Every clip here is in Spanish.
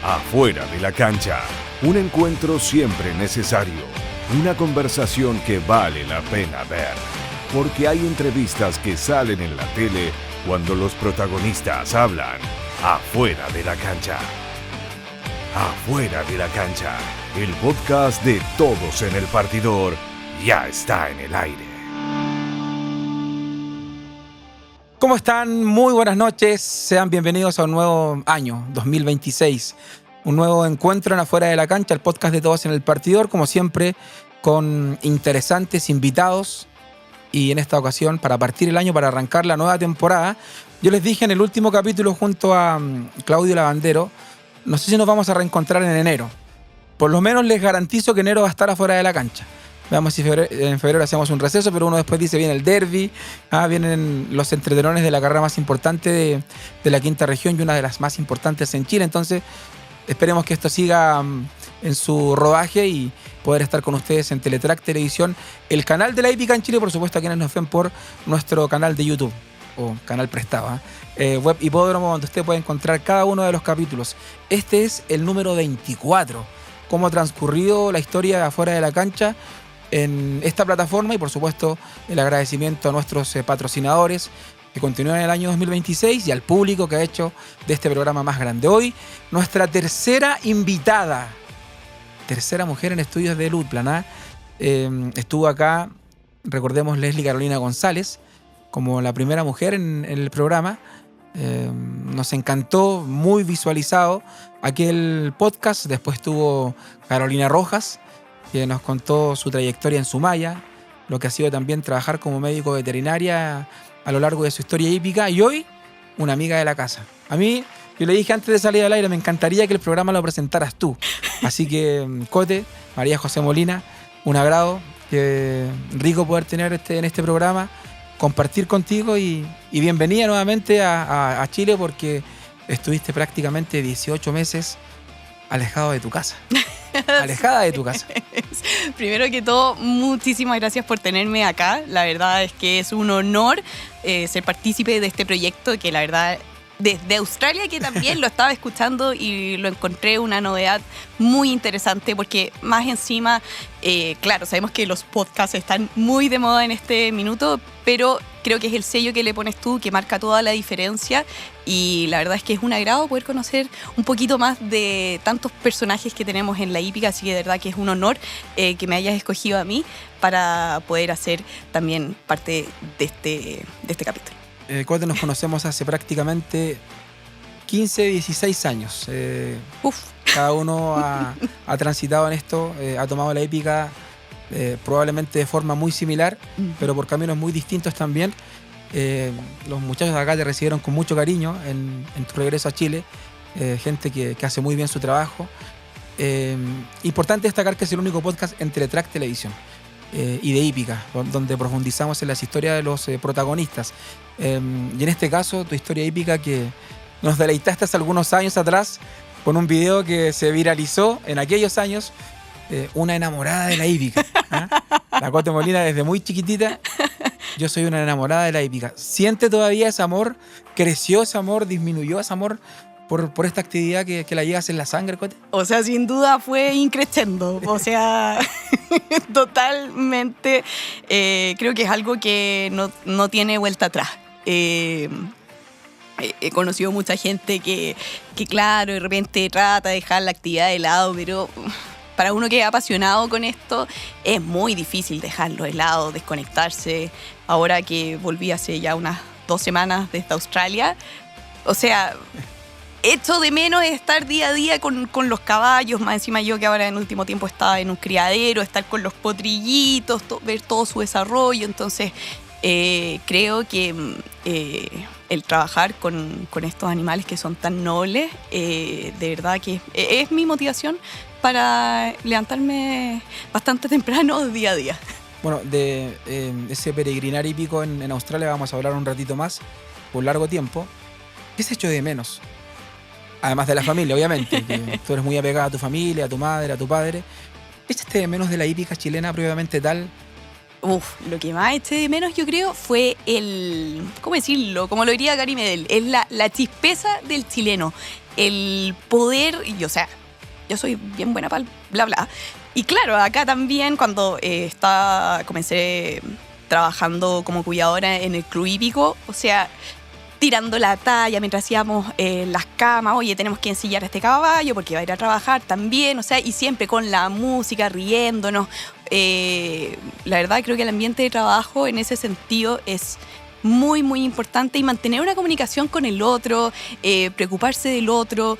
Afuera de la cancha, un encuentro siempre necesario, una conversación que vale la pena ver, porque hay entrevistas que salen en la tele cuando los protagonistas hablan afuera de la cancha. Afuera de la cancha, el podcast de Todos en el Partidor ya está en el aire. ¿Cómo están? Muy buenas noches. Sean bienvenidos a un nuevo año, 2026. Un nuevo encuentro en Afuera de la Cancha, el podcast de Todos en el Partidor, como siempre, con interesantes invitados. Y en esta ocasión, para partir el año, para arrancar la nueva temporada, yo les dije en el último capítulo junto a Claudio Lavandero, no sé si nos vamos a reencontrar en enero. Por lo menos les garantizo que enero va a estar afuera de la cancha. Veamos si en febrero hacemos un receso, pero uno después dice, viene el derbi, vienen los entretelones de la carrera más importante de la quinta región y una de las más importantes en Chile. Entonces, esperemos que esto siga en su rodaje y poder estar con ustedes en Teletrack Televisión, el canal de la hípica en Chile, por supuesto, a quienes nos ven por nuestro canal de YouTube, o canal prestado, Web Hipódromo, donde usted puede encontrar cada uno de los capítulos. Este es el número 24, cómo ha transcurrido la historia de Afuera de la Cancha en esta plataforma y por supuesto el agradecimiento a nuestros patrocinadores que continúan en el año 2026 y al público que ha hecho de este programa más grande. Hoy nuestra tercera invitada, tercera mujer en estudios de Lutplan, estuvo acá, recordemos, Leslie Carolina González como la primera mujer en el programa. Nos encantó, muy visualizado aquel podcast. Después estuvo Carolina Rojas, que nos contó su trayectoria en Sumaya, lo que ha sido también trabajar como médico veterinaria a lo largo de su historia hípica, y hoy una amiga de la casa. A mí, yo le dije antes de salir al aire, me encantaría que el programa lo presentaras tú. Así que, Cote, María José Molina, un agrado, rico poder tener en este programa, compartir contigo y bienvenida nuevamente a Chile, porque estuviste prácticamente 18 meses alejado de tu casa. Alejada de tu casa. Primero que todo, muchísimas gracias por tenerme acá. La verdad es que es un honor ser partícipe de este proyecto, que la verdad, desde Australia, que también lo estaba escuchando y lo encontré una novedad muy interesante, porque más encima, claro, sabemos que los podcasts están muy de moda en este minuto, pero creo que es el sello que le pones tú que marca toda la diferencia, y la verdad es que es un agrado poder conocer un poquito más de tantos personajes que tenemos en la hípica, así que de verdad que es un honor que me hayas escogido a mí para poder hacer también parte de este capítulo. Cote, nos conocemos hace prácticamente 15, 16 años. Cada uno ha transitado en esto, ha tomado la hípica probablemente de forma muy similar, pero por caminos muy distintos también. Los muchachos de acá te recibieron con mucho cariño en tu regreso a Chile, gente que hace muy bien su trabajo. Importante destacar que es el único podcast en Teletrack Televisión y de hípica, donde profundizamos en las historias de los protagonistas. Y en este caso, tu historia hípica, que nos deleitaste hace algunos años atrás con un video que se viralizó en aquellos años, una enamorada de la hípica. La Cote Molina, desde muy chiquitita, yo soy una enamorada de la hípica. ¿Siente todavía ese amor? ¿Creció ese amor? ¿Disminuyó ese amor por esta actividad que la llevas en la sangre, Cote? O sea, sin duda fue increciendo. O sea, totalmente. Creo que es algo que no tiene vuelta atrás. He conocido mucha gente que, claro, de repente trata de dejar la actividad de lado, pero para uno que es apasionado con esto, es muy difícil dejarlo de lado, desconectarse. Ahora que volví hace ya unas 2 semanas desde Australia, o sea, echo de menos estar día a día con los caballos, más encima yo que ahora en último tiempo estaba en un criadero, estar con los potrillitos, ver todo su desarrollo. Entonces, creo que el trabajar con estos animales que son tan nobles, de verdad que es mi motivación para levantarme bastante temprano día a día. Bueno, de ese peregrinar hípico en Australia vamos a hablar un ratito más, por largo tiempo. ¿Qué se echó de menos? Además de la familia, obviamente, que tú eres muy apegada a tu familia, a tu madre, a tu padre. ¿Qué echaste de menos de la hípica chilena propiamente tal? Lo que más eché de menos, yo creo, fue el, ¿cómo decirlo? Como lo diría Gary Medel, es la chispeza del chileno. el poder, y, o sea, yo soy bien buena para el bla bla. Y claro, acá también cuando comencé trabajando como cuidadora en el club hípico, o sea, tirando la talla mientras hacíamos las camas, oye, tenemos que ensillar a este caballo porque va a ir a trabajar también, o sea, y siempre con la música, riéndonos. La verdad creo que el ambiente de trabajo en ese sentido es muy, muy importante, y mantener una comunicación con el otro, preocuparse del otro.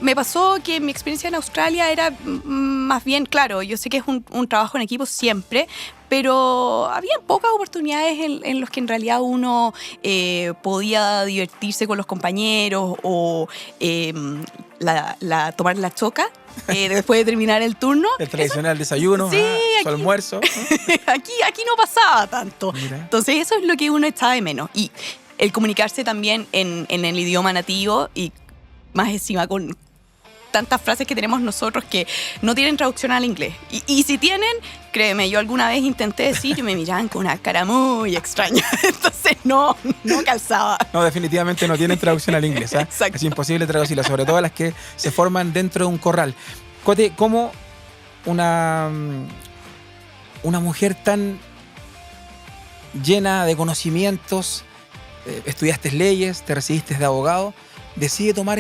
Me pasó que mi experiencia en Australia era más bien, claro, yo sé que es un trabajo en equipo siempre, pero había pocas oportunidades en las que en realidad uno podía divertirse con los compañeros o tomar la choca después de terminar el turno. El tradicional desayuno, sí, su almuerzo. aquí no pasaba tanto. Mira. Entonces eso es lo que uno echaba de menos. Y el comunicarse también en el idioma nativo, y más encima con tantas frases que tenemos nosotros que no tienen traducción al inglés. Y si tienen, créeme, yo alguna vez intenté decir y me miraban con una cara muy extraña. Entonces no calzaba. No, definitivamente no tienen traducción al inglés. Exacto. Es imposible traducirlas, sobre todo las que se forman dentro de un corral. Cote, ¿cómo una mujer tan llena de conocimientos, estudiaste leyes, te recibiste de abogado, decide tomar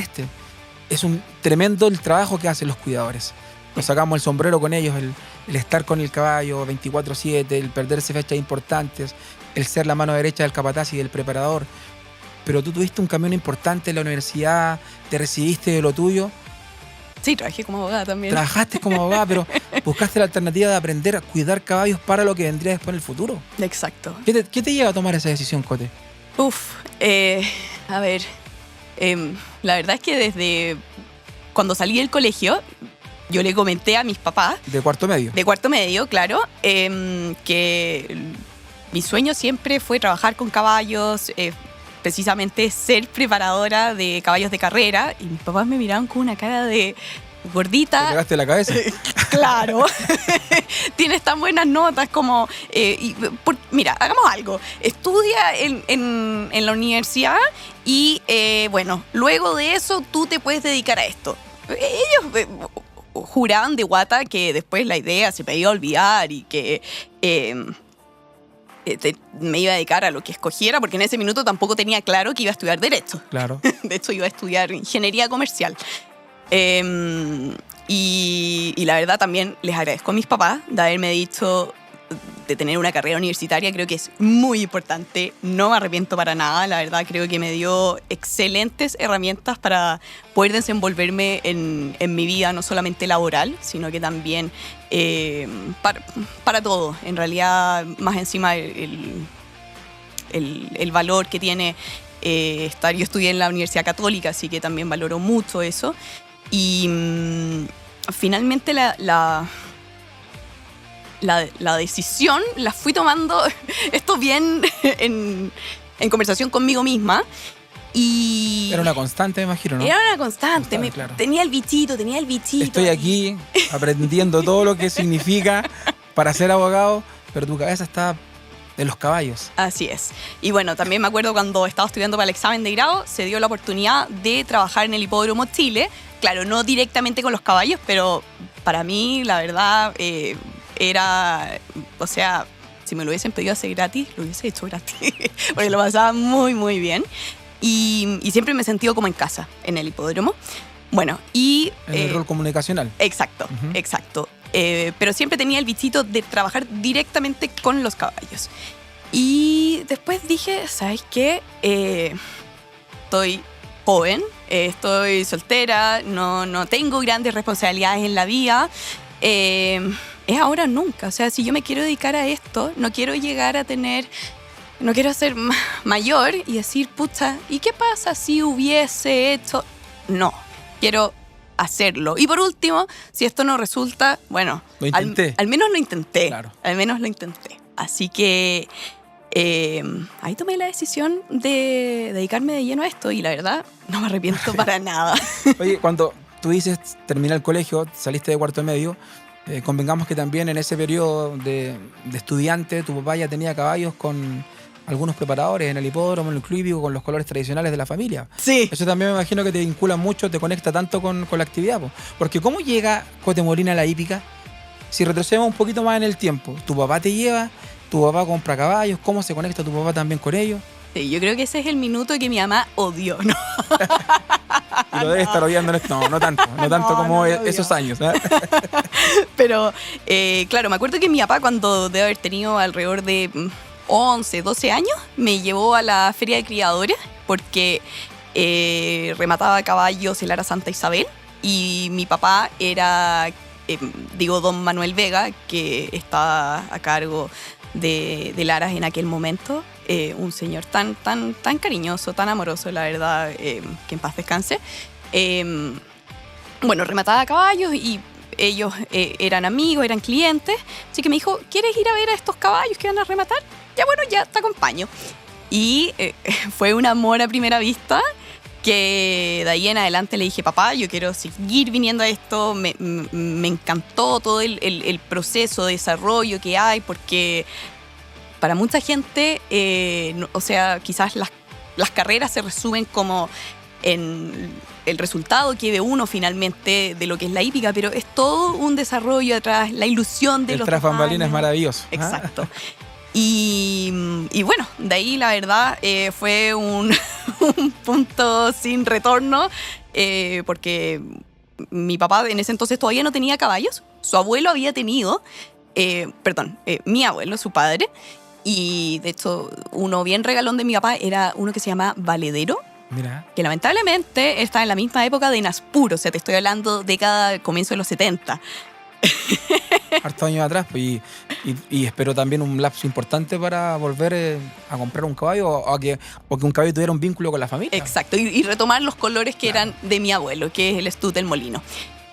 Es un tremendo el trabajo que hacen los cuidadores. Nos sacamos el sombrero con ellos, el estar con el caballo 24/7, el perderse fechas importantes, el ser la mano derecha del capataz y del preparador. Pero tú tuviste un camino importante en la universidad, te recibiste de lo tuyo. Sí, trabajé como abogada también. Trabajaste como abogada, pero buscaste la alternativa de aprender a cuidar caballos para lo que vendría después en el futuro. Exacto. ¿Qué te lleva a tomar esa decisión, Cote? A ver, la verdad es que desde cuando salí del colegio, yo le comenté a mis papás. ¿De cuarto medio? De cuarto medio, claro, que mi sueño siempre fue trabajar con caballos, precisamente ser preparadora de caballos de carrera, y mis papás me miraban con una cara de gordita. ¿Te pegaste la cabeza? Claro. Tienes tan buenas notas como... mira, hagamos algo. Estudia en la universidad y, bueno, luego de eso tú te puedes dedicar a esto. Ellos juraban de guata que después la idea se me iba a olvidar y que... me iba a dedicar a lo que escogiera, porque en ese minuto tampoco tenía claro que iba a estudiar Derecho. Claro. De hecho, iba a estudiar Ingeniería Comercial. Y la verdad también les agradezco a mis papás de haberme dicho de tener una carrera universitaria. Creo que es muy importante, no me arrepiento para nada. La verdad creo que me dio excelentes herramientas para poder desenvolverme en mi vida, no solamente laboral, sino que también para todo. En realidad, más encima el valor que tiene estar. Yo estudié en la Universidad Católica, así que también valoro mucho eso. Y finalmente la decisión la fui tomando, esto bien en conversación conmigo misma. Y era una constante, me imagino, ¿no? Era una constante. Claro. Tenía el bichito. Estoy aquí aprendiendo todo lo que significa para ser abogado, pero tu cabeza está en los caballos. Así es. Y bueno, también me acuerdo cuando estaba estudiando para el examen de grado, se dio la oportunidad de trabajar en el Hipódromo Chile. Claro, no directamente con los caballos, pero para mí, la verdad, era... O sea, si me lo hubiesen pedido hacer gratis, lo hubiese hecho gratis. Porque lo pasaba muy, muy bien. Y siempre me he sentido como en casa, en el hipódromo. Bueno, y... En el rol comunicacional. Exacto, exacto. Pero siempre tenía el bichito de trabajar directamente con los caballos. Y después dije, ¿sabes qué? Estoy joven, estoy soltera, no tengo grandes responsabilidades en la vida. Es ahora o nunca. O sea, si yo me quiero dedicar a esto, no quiero llegar a tener... No quiero ser mayor y decir, pucha, ¿y qué pasa si hubiese hecho...? No, quiero hacerlo. Y por último, si esto no resulta, bueno, lo intenté. Al menos lo intenté. Claro. Al menos lo intenté. Así que ahí tomé la decisión de dedicarme de lleno a esto y la verdad no me arrepiento para nada. Oye, cuando tú dices terminé el colegio, saliste de cuarto medio, convengamos que también en ese periodo de estudiante tu papá ya tenía caballos con algunos preparadores en el hipódromo, en el club hípico, con los colores tradicionales de la familia. Sí. Eso también me imagino que te vincula mucho, te conecta tanto con la actividad, po. Porque ¿cómo llega Cote Molina a la hípica? Si retrocedemos un poquito más en el tiempo, tu papá te lleva, tu papá compra caballos, ¿cómo se conecta tu papá también con ellos? Sí, yo creo que ese es el minuto que mi mamá odió, ¿no? Y lo debe estar odiando. No tanto como esos años, ¿eh? Pero, claro, me acuerdo que mi papá, cuando debe haber tenido alrededor de 11, 12 años, me llevó a la feria de criadores porque remataba caballos en Lara Santa Isabel y mi papá era, don Manuel Vega, que estaba a cargo de Laras en aquel momento. Un señor tan cariñoso, tan amoroso, la verdad, que en paz descanse. Remataba caballos y ellos eran amigos, eran clientes. Así que me dijo, ¿quieres ir a ver a estos caballos que van a rematar? Ya te acompaño. Y fue un amor a primera vista que de ahí en adelante le dije, papá, yo quiero seguir viniendo a esto. Me encantó todo el proceso de desarrollo que hay, porque para mucha gente, quizás las carreras se resumen como en el resultado que ve uno finalmente de lo que es la hípica, pero es todo un desarrollo atrás, la ilusión de los tras bambalinas es maravilloso. Exacto. Y bueno, de ahí la verdad fue un punto sin retorno, porque mi papá en ese entonces todavía no tenía caballos, su abuelo había tenido, mi abuelo, su padre. Y de hecho, uno bien regalón de mi papá era uno que se llama Valedero. Mira. Que lamentablemente está en la misma época de Naspuro, o sea, te estoy hablando comienzo de los 70. Hartos años atrás, pues, y espero también un lapso importante para volver a comprar un caballo o que un caballo tuviera un vínculo con la familia. Exacto, y retomar los colores que eran de mi abuelo, que es el Stud del Molino.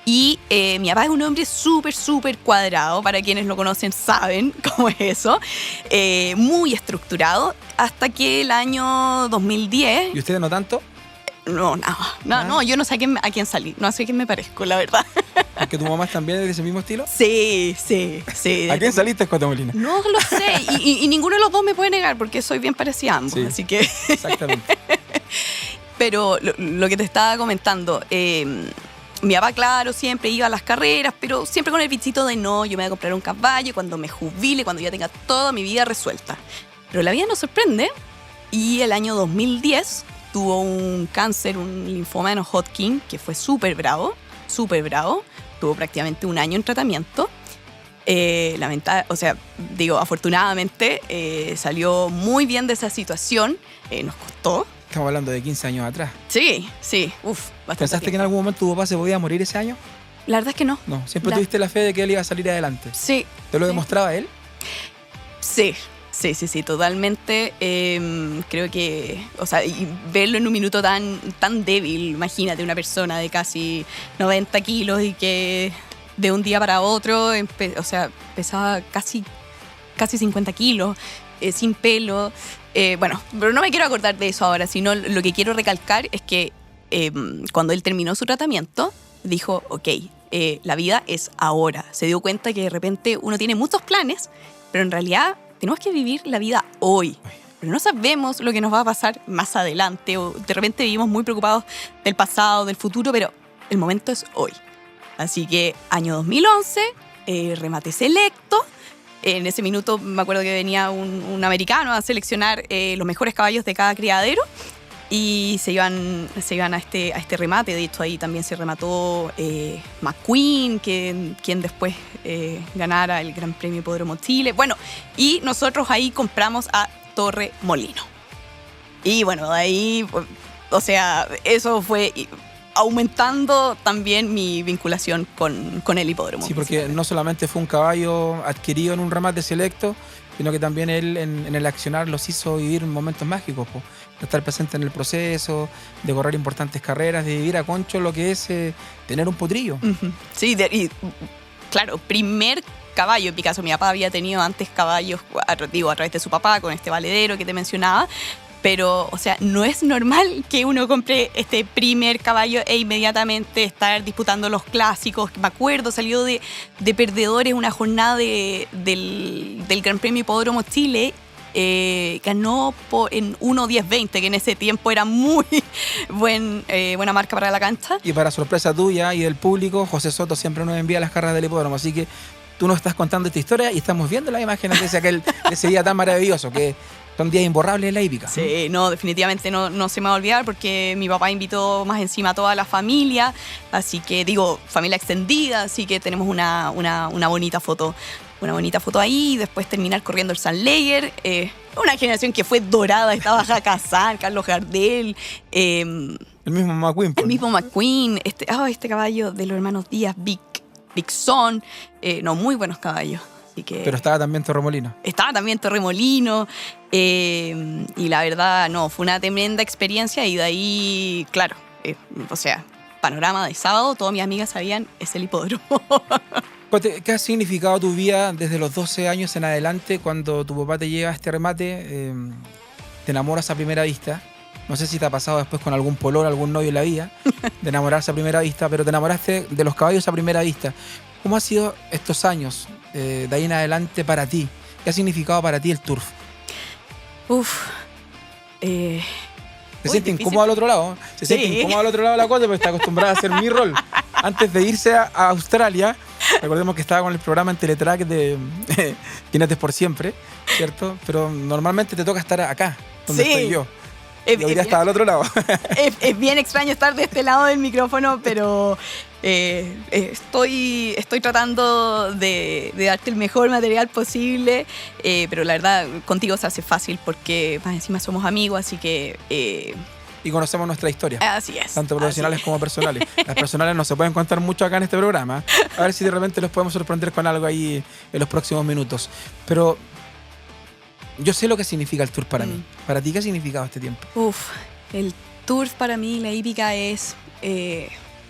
Y mi papá es un hombre súper cuadrado, para quienes lo conocen saben cómo es eso, muy estructurado, hasta que el año 2010... ¿Y ustedes no tanto? No, yo no sé a quién salí, no sé a quién me parezco, la verdad. ¿Porque tu mamá también es de ese mismo estilo? Sí. ¿A quién saliste, Cote Molina? No lo sé, y ninguno de los dos me puede negar, porque soy bien parecida a ambos, sí, así que... Exactamente. Pero lo que te estaba comentando... mi papá, claro, siempre iba a las carreras, pero siempre con el bichito de no, yo me voy a comprar un caballo cuando me jubile, cuando ya tenga toda mi vida resuelta. Pero la vida nos sorprende y el año 2010 tuvo un cáncer, un linfoma de no-Hodgkin, que fue súper bravo. Tuvo prácticamente un año en tratamiento. Afortunadamente salió muy bien de esa situación. Nos costó. Estamos hablando de 15 años atrás. Sí. Bastante. ¿Pensaste tiempo. que en algún momento tu papá se podía morir ese año? La verdad es que no. No, siempre tuviste la fe de que él iba a salir adelante. Sí. ¿Te lo demostraba él? Sí, totalmente. Creo que, y verlo en un minuto tan débil, imagínate una persona de casi 90 kilos y que de un día para otro, pesaba casi 50 kilos, sin pelo. Pero no me quiero acordar de eso ahora, sino lo que quiero recalcar es que cuando él terminó su tratamiento, dijo, ok, la vida es ahora. Se dio cuenta que de repente uno tiene muchos planes, pero en realidad tenemos que vivir la vida hoy. Pero no sabemos lo que nos va a pasar más adelante, o de repente vivimos muy preocupados del pasado, del futuro, pero el momento es hoy. Así que año 2011, remate selecto. En ese minuto me acuerdo que venía un americano a seleccionar los mejores caballos de cada criadero y se iban a este remate. De hecho, ahí también se remató McQueen, quien después ganara el Gran Premio Hipódromo Chile. Bueno, y nosotros ahí compramos a Torre Molino. Y bueno, de ahí, eso fue aumentando también mi vinculación con el hipódromo. Sí, porque no solamente fue un caballo adquirido en un remate selecto, sino que también él en el accionar los hizo vivir momentos mágicos, de estar presente en el proceso, de correr importantes carreras, de vivir a concho lo que es tener un potrillo. Uh-huh. Sí, claro, primer caballo. En mi caso, mi papá había tenido antes caballos, a través de su papá, con este valedero que te mencionaba. Pero, no es normal que uno compre este primer caballo e inmediatamente estar disputando los clásicos. Me acuerdo, salió de perdedores una jornada del Gran Premio Hipódromo Chile ganó en 1:10:20, que en ese tiempo era muy buena marca para la cancha. Y para sorpresa tuya y del público, José Soto siempre nos envía las carreras del hipódromo, así que tú nos estás contando esta historia y estamos viendo las imágenes de ese día tan maravilloso, que son días imborrables en la hípica. Sí, no, definitivamente no se me va a olvidar porque mi papá invitó más encima a toda la familia, así que familia extendida, así que tenemos una bonita foto. Una bonita foto ahí, después terminar corriendo el San Leyer, una generación que fue dorada, estaba Jaca San, Carlos Gardel, el mismo McQueen. El mismo McQueen, este caballo de los hermanos Díaz, Big Son, muy buenos caballos. Así que pero estaba también Torremolino. Estaba también Torremolino, y la verdad, fue una tremenda experiencia y de ahí, claro, panorama de sábado, todas mis amigas sabían, es el hipódromo. ¿Qué ha significado tu vida desde los 12 años en adelante cuando tu papá te lleva a este remate? Te enamoras a primera vista. No sé si te ha pasado después con algún pololo, algún novio en la vida, de enamorarse a primera vista, pero te enamoraste de los caballos a primera vista. ¿Cómo han sido estos años de ahí en adelante para ti? ¿Qué ha significado para ti el turf? Se siente incómodo al otro lado. Se siente incómodo al otro lado de la cosa porque está acostumbrada a hacer mi rol. Antes de irse a Australia, recordemos que estaba con el programa en Teletrack de Jinetes por Siempre, ¿cierto? Pero normalmente te toca estar acá, donde estoy yo. Y hoy día estaba al otro lado. Es bien extraño estar de este lado del micrófono, pero estoy tratando de darte el mejor material posible, pero la verdad contigo se hace fácil porque más encima somos amigos, así que... y conocemos nuestra historia. Así es. Tanto profesionales como personales. Las personales no se pueden contar mucho acá en este programa. A ver si de repente los podemos sorprender con algo ahí en los próximos minutos. Pero yo sé lo que significa el turf para mí. ¿Para ti qué ha significado este tiempo? El turf para mí, la hípica, es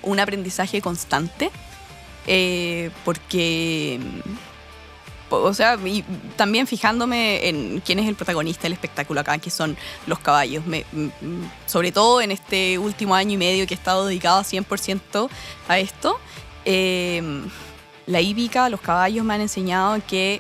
un aprendizaje constante. Porque... y también fijándome en quién es el protagonista del espectáculo acá, que son los caballos. Sobre todo en este último año y medio que he estado dedicado 100% a esto, la hípica, los caballos me han enseñado que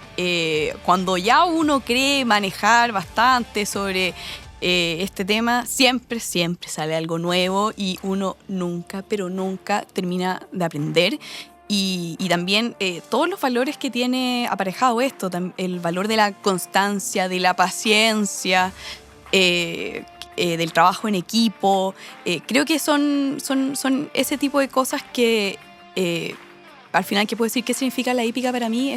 cuando ya uno cree manejar bastante sobre este tema, siempre sale algo nuevo y uno nunca, pero nunca termina de aprender. Y también todos los valores que tiene aparejado esto, el valor de la constancia, de la paciencia, del trabajo en equipo. Creo que son ese tipo de cosas que al final, ¿qué puedo decir? ¿Qué significa la hípica para mí?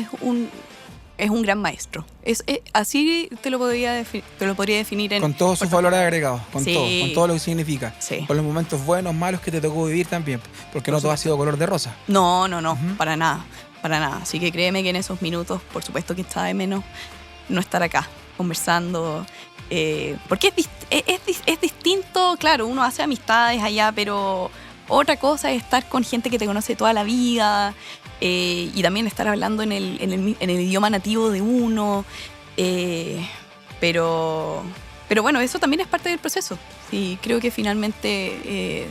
Es un gran maestro. Así te lo podría definir. Con todos sus valores agregados, con todo lo que significa. Sí. Con los momentos buenos, malos que te tocó vivir también, porque no todo ha sido color de rosa. No, para nada. Así que créeme que en esos minutos, por supuesto que está de menos no estar acá conversando, porque es distinto. Claro, uno hace amistades allá, pero otra cosa es estar con gente que te conoce toda la vida, y también estar hablando en el idioma nativo de uno, pero bueno, eso también es parte del proceso. Y creo que finalmente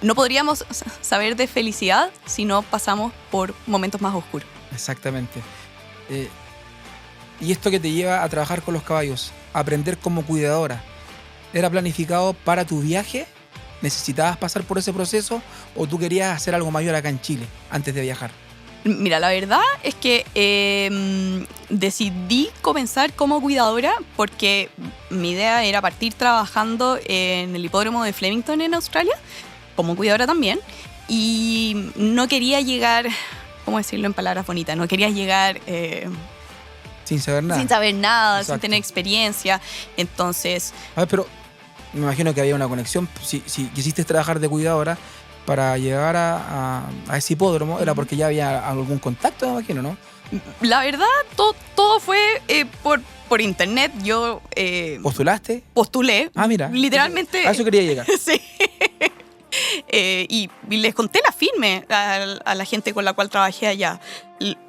no podríamos saber de felicidad si no pasamos por momentos más oscuros. Exactamente. Y esto que te lleva a trabajar con los caballos, a aprender como cuidadora, ¿era planificado para tu viaje? ¿Necesitabas pasar por ese proceso o tú querías hacer algo mayor acá en Chile antes de viajar? Mira, la verdad es que decidí comenzar como cuidadora porque mi idea era partir trabajando en el hipódromo de Flemington en Australia, como cuidadora también, y no quería llegar, ¿cómo decirlo en palabras bonitas? No quería llegar... sin saber nada. Sin saber nada, Exacto. Sin tener experiencia, entonces... A ver, pero me imagino que había una conexión. Si quisiste trabajar de cuidadora para llegar a ese hipódromo, era porque ya había algún contacto, me imagino, ¿no? La verdad, todo fue por internet. Yo ¿Postulaste? postulé. Ah, mira. Literalmente. A eso quería llegar. Sí. Y les conté la firme a la gente con la cual trabajé allá.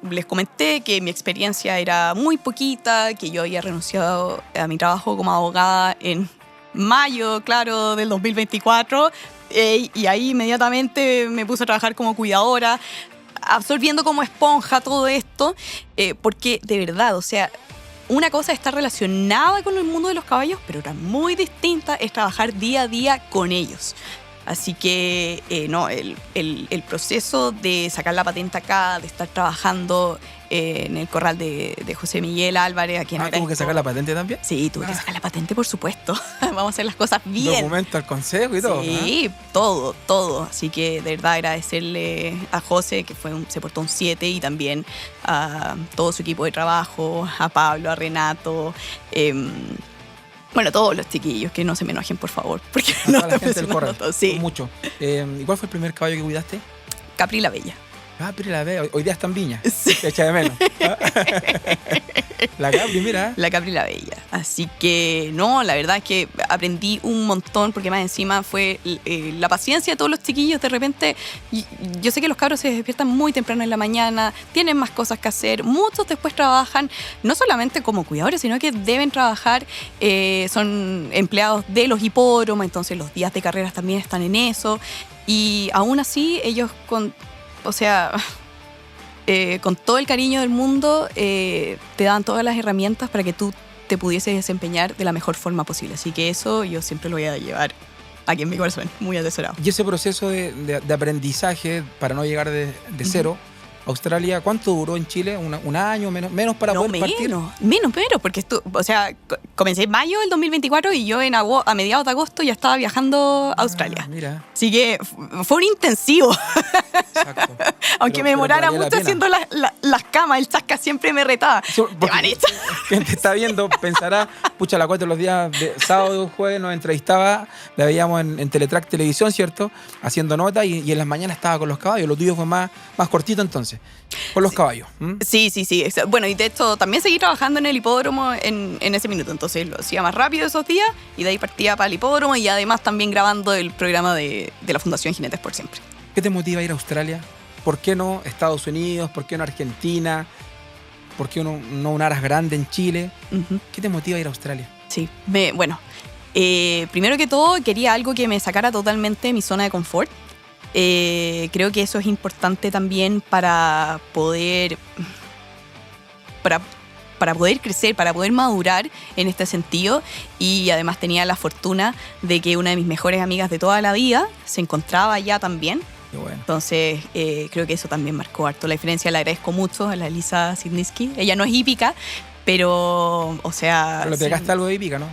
Les comenté que mi experiencia era muy poquita, que yo había renunciado a mi trabajo como abogada en mayo, claro, del 2024. Y ahí inmediatamente me puse a trabajar como cuidadora, absorbiendo como esponja todo esto, porque de verdad, o sea, una cosa está relacionada con el mundo de los caballos, pero otra muy distinta es trabajar día a día con ellos. Así que el proceso de sacar la patente acá, de estar trabajando en el corral de José Miguel Álvarez, a quien ¿Tuvo que sacar la patente también? Sí, tuve que sacar la patente, por supuesto. Vamos a hacer las cosas bien. Documento al consejo y todo. Sí, todo. Así que de verdad agradecerle a José, que se portó un 7, y también a todo su equipo de trabajo, a Pablo, a Renato, bueno, todos los chiquillos, que no se me enojen, por favor, porque no la gente del corral. Sí. Mucho. ¿Y cuál fue el primer caballo que cuidaste? Capri la Bella. Capri la Bella. Hoy día está en Viña. Sí. Te echa de menos. La Capri, mira. La Capri la Bella. Así que, no, la verdad es que aprendí un montón, porque más encima fue la paciencia de todos los chiquillos. De repente, yo sé que los cabros se despiertan muy temprano en la mañana, tienen más cosas que hacer. Muchos después trabajan, no solamente como cuidadores, sino que deben trabajar, son empleados de los hipódromos, entonces los días de carreras también están en eso. Y aún así, ellos con todo el cariño del mundo, te dan todas las herramientas para que tú te pudieses desempeñar de la mejor forma posible. Así que eso yo siempre lo voy a llevar aquí en mi corazón, muy atesorado. Y ese proceso de aprendizaje para no llegar de cero, Australia, ¿cuánto duró en Chile? ¿Un año? ¿Menos para poder partir? Menos, porque comencé en mayo del 2024 y yo a mediados de agosto ya estaba viajando a Australia. Mira. Así que fue un intensivo. Exacto. Aunque me demorara mucho haciendo las camas, el chasca siempre me retaba. Quien te está viendo pensará, pucha, a las 4 de los días, de sábado y jueves nos entrevistaba, la veíamos en Teletrack Televisión, ¿cierto? Haciendo notas y en las mañanas estaba con los caballos. Lo tuyo fue más cortito entonces, con los caballos. Sí. Bueno, y de hecho también seguí trabajando en el hipódromo en ese minuto. Entonces lo hacía más rápido esos días y de ahí partía para el hipódromo y además también grabando el programa de la Fundación Jinetes por Siempre. ¿Qué te motiva a ir a Australia? ¿Por qué no Estados Unidos? ¿Por qué no Argentina? ¿Por qué no un aras grande en Chile? Uh-huh. ¿Qué te motiva a ir a Australia? Sí, primero que todo quería algo que me sacara totalmente de mi zona de confort. Creo que eso es importante también para poder crecer, para poder madurar en este sentido. Y además tenía la fortuna de que una de mis mejores amigas de toda la vida se encontraba allá también. Qué bueno. Entonces creo que eso también marcó harto la diferencia. Le agradezco mucho a la Elisa Sidniski. Ella no es hípica, pero Pero le pegaste sí. algo de hípica, ¿no?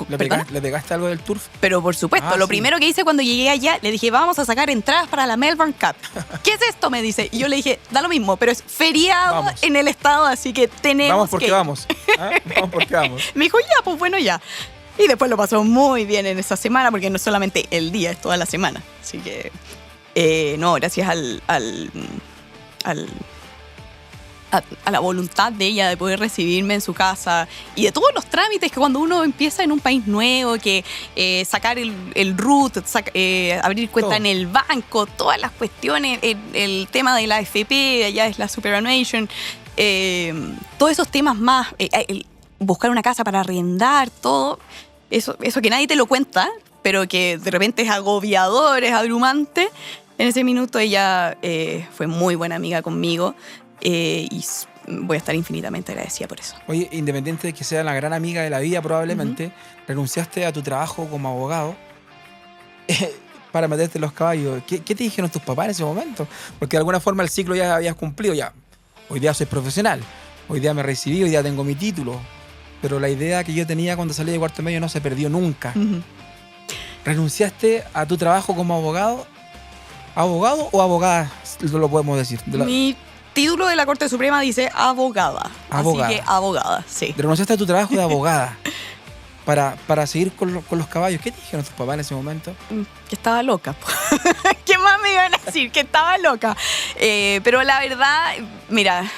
¿Le pegaste algo del turf? Pero por supuesto, lo primero que hice cuando llegué allá, le dije, vamos a sacar entradas para la Melbourne Cup. ¿Qué es esto? Me dice. Y yo le dije, da lo mismo, pero es feriado en el estado, así que tenemos vamos porque que... Vamos. Vamos porque vamos. Me dijo, ya, pues bueno, ya. Y después lo pasó muy bien en esa semana, porque no es solamente el día, es toda la semana. Así que, gracias a la voluntad de ella de poder recibirme en su casa y de todos los trámites que cuando uno empieza en un país nuevo, que sacar el RUT, abrir cuenta todo en el banco, todas las cuestiones, el tema de la AFP, allá es la Superannuation, todos esos temas más, buscar una casa para arrendar, todo eso que nadie te lo cuenta, pero que de repente es agobiador, es abrumante. En ese minuto ella fue muy buena amiga conmigo. Y voy a estar infinitamente agradecida por eso. Oye, independiente de que sea la gran amiga de la vida probablemente, renunciaste a tu trabajo como abogado para meterte en los caballos. ¿Qué te dijeron tus papás en ese momento? Porque de alguna forma el ciclo ya habías cumplido. Ya, hoy día soy profesional, hoy día me recibí, hoy día tengo mi título, pero la idea que yo tenía cuando salí de cuarto medio no se perdió nunca. ¿Renunciaste a tu trabajo como abogado? ¿Abogado o abogada? Lo podemos decir. Mi título de la Corte Suprema dice abogada. Así que abogada, sí. Renunciaste a tu trabajo de abogada para seguir con los caballos. ¿Qué te dijeron tus papás en ese momento? Que estaba loca. ¿Qué más me iban a decir? Que estaba loca. Pero la verdad, mira,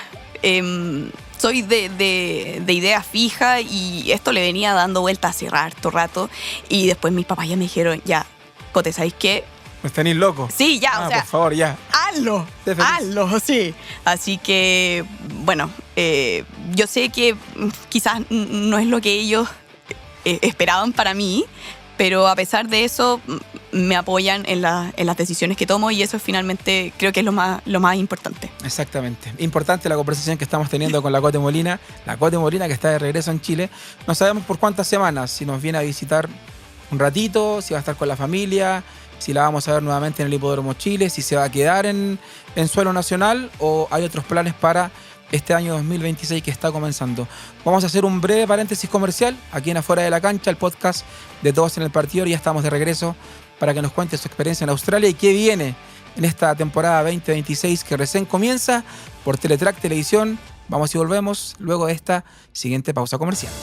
soy de idea fija y esto le venía dando vueltas hace harto rato. Y después mis papás ya me dijeron, ya, Cote, ¿sabéis qué? ¿Me tenéis loco? Sí, ya, por favor, ya. Hazlo, sí. Así que, bueno, yo sé que quizás no es lo que ellos esperaban para mí, pero a pesar de eso me apoyan en las decisiones que tomo, y eso finalmente creo que es lo más importante. Exactamente. Importante la conversación que estamos teniendo con la Cote Molina. La Cote Molina, que está de regreso en Chile. No sabemos por cuántas semanas, si nos viene a visitar un ratito, si va a estar con la familia, si la vamos a ver nuevamente en el Hipódromo Chile, si se va a quedar en suelo nacional o hay otros planes para este año 2026 que está comenzando. Vamos a hacer un breve paréntesis comercial aquí en Afuera de la Cancha, el podcast de Todos en el Partidor. Ya estamos de regreso para que nos cuente su experiencia en Australia y qué viene en esta temporada 2026 que recién comienza por Teletrack Televisión. Vamos y volvemos luego de esta siguiente pausa comercial.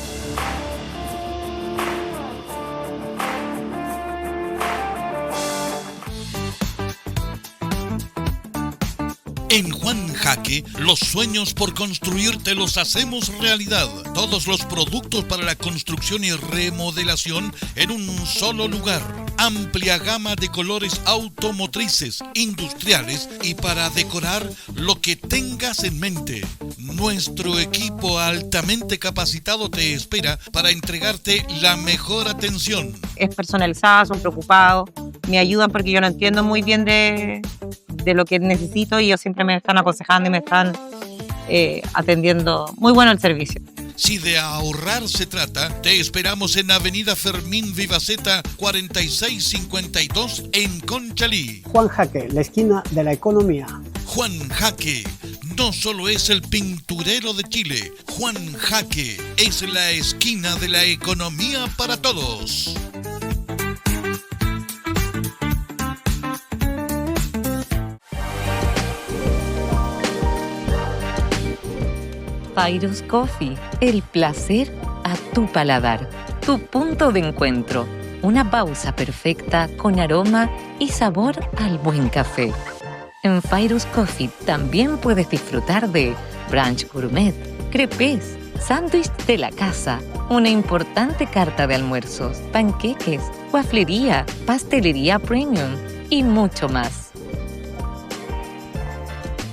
En Juan Jaque, los sueños por construirte los hacemos realidad. Todos los productos para la construcción y remodelación en un solo lugar. Amplia gama de colores automotrices, industriales y para decorar lo que tengas en mente. Nuestro equipo altamente capacitado te espera para entregarte la mejor atención. Es personalizada, son preocupados, me ayudan porque yo no entiendo muy bien de lo que necesito y ellos siempre me están aconsejando y me están atendiendo. Muy bueno el servicio. Si de ahorrar se trata, te esperamos en Avenida Fermín Vivaceta 4652 en Conchalí. Juan Jaque, la esquina de la economía. Juan Jaque no solo es el pinturero de Chile, Juan Jaque es la esquina de la economía para todos. Fairu's Coffee, el placer a tu paladar. Tu punto de encuentro. Una pausa perfecta con aroma y sabor al buen café. En Fairu's Coffee también puedes disfrutar de brunch gourmet, crepes, sándwich de la casa, una importante carta de almuerzos, panqueques, waflería, pastelería premium y mucho más.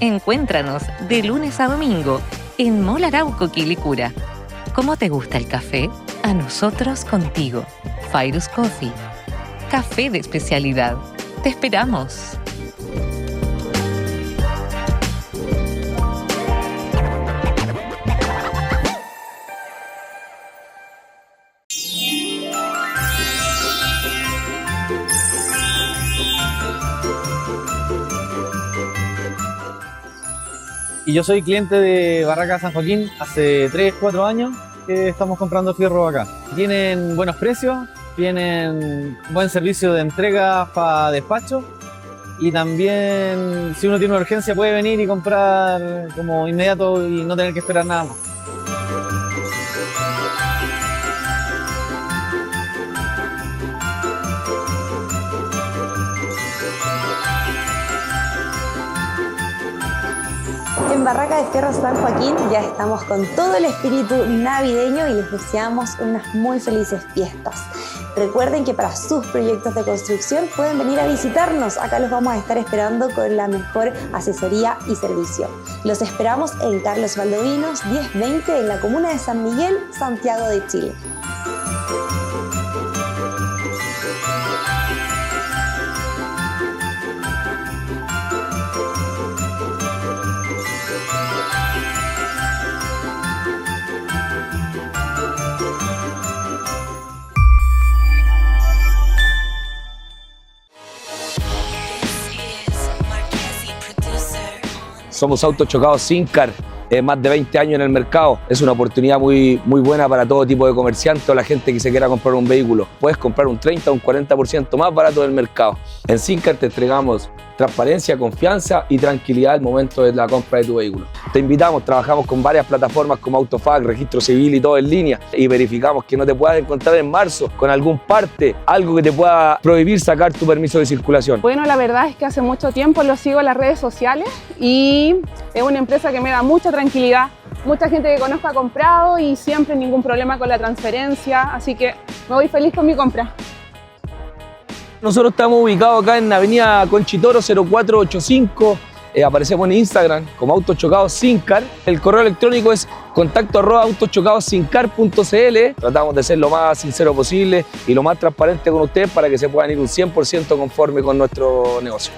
Encuéntranos de lunes a domingo en Mall Arauco, Quilicura. ¿Cómo te gusta el café? A nosotros contigo. Fairu's Coffee. Café de especialidad. Te esperamos. Y yo soy cliente de Barraca San Joaquín hace 3-4 años que estamos comprando fierro acá. Tienen buenos precios, tienen buen servicio de entrega para despacho y también si uno tiene una urgencia puede venir y comprar como inmediato y no tener que esperar nada más. En Barraca de Fierro San Joaquín ya estamos con todo el espíritu navideño y les deseamos unas muy felices fiestas. Recuerden que para sus proyectos de construcción pueden venir a visitarnos. Acá los vamos a estar esperando con la mejor asesoría y servicio. Los esperamos en Carlos Valdovinos 1020 en la comuna de San Miguel, Santiago de Chile. Somos Autos Chocados Sincar, más de 20 años en el mercado. Es una oportunidad muy buena para todo tipo de comerciante o la gente que se quiera comprar un vehículo. Puedes comprar un 30 o un 40% más barato del mercado. En Sincar te entregamos transparencia, confianza y tranquilidad al momento de la compra de tu vehículo. Te invitamos, trabajamos con varias plataformas como Autofac, Registro Civil y todo en línea y verificamos que no te puedas encontrar en marzo con algún parte, algo que te pueda prohibir sacar tu permiso de circulación. Bueno, la verdad es que hace mucho tiempo lo sigo en las redes sociales y es una empresa que me da mucha tranquilidad. Mucha gente que conozco ha comprado y siempre ningún problema con la transferencia, así que me voy feliz con mi compra. Nosotros estamos ubicados acá en Avenida Conchitoro 0485, Aparecemos en Instagram como Autos Chocados Sincar. El correo electrónico es contacto@autoschocadossincar.cl. Tratamos de ser lo más sincero posible y lo más transparente con ustedes para que se puedan ir un 100% conforme con nuestro negocio.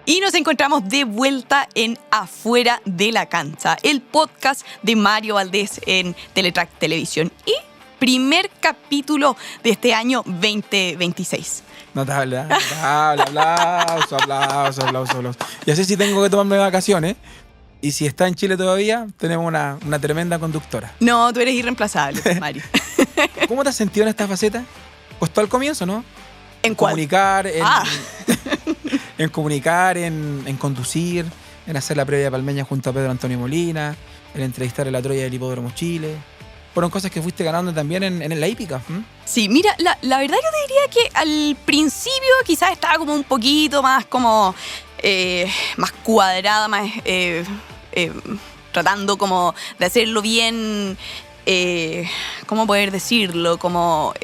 Y nos encontramos de vuelta en Afuera de la Cancha, el podcast de Mario Valdés en Teletrack Televisión. Y primer capítulo de este año 2026. Notable, ¿eh? Notable, aplausos. Ya sé si tengo que tomarme vacaciones. Y si está en Chile todavía, tenemos una tremenda conductora. No, tú eres irreemplazable, Mario. ¿Cómo te has sentido en esta faceta? Costó al comienzo, ¿no? ¿En cuál? Comunicar, en comunicar, en conducir, en hacer la previa de Palmeña junto a Pedro Antonio Molina, en entrevistar en la Troya del Hipódromo Chile. Fueron cosas que fuiste ganando también en la hípica. Sí, mira, la verdad yo te diría que al principio quizás estaba como un poquito más como más cuadrada, más tratando como de hacerlo bien. ¿Cómo poder decirlo? Como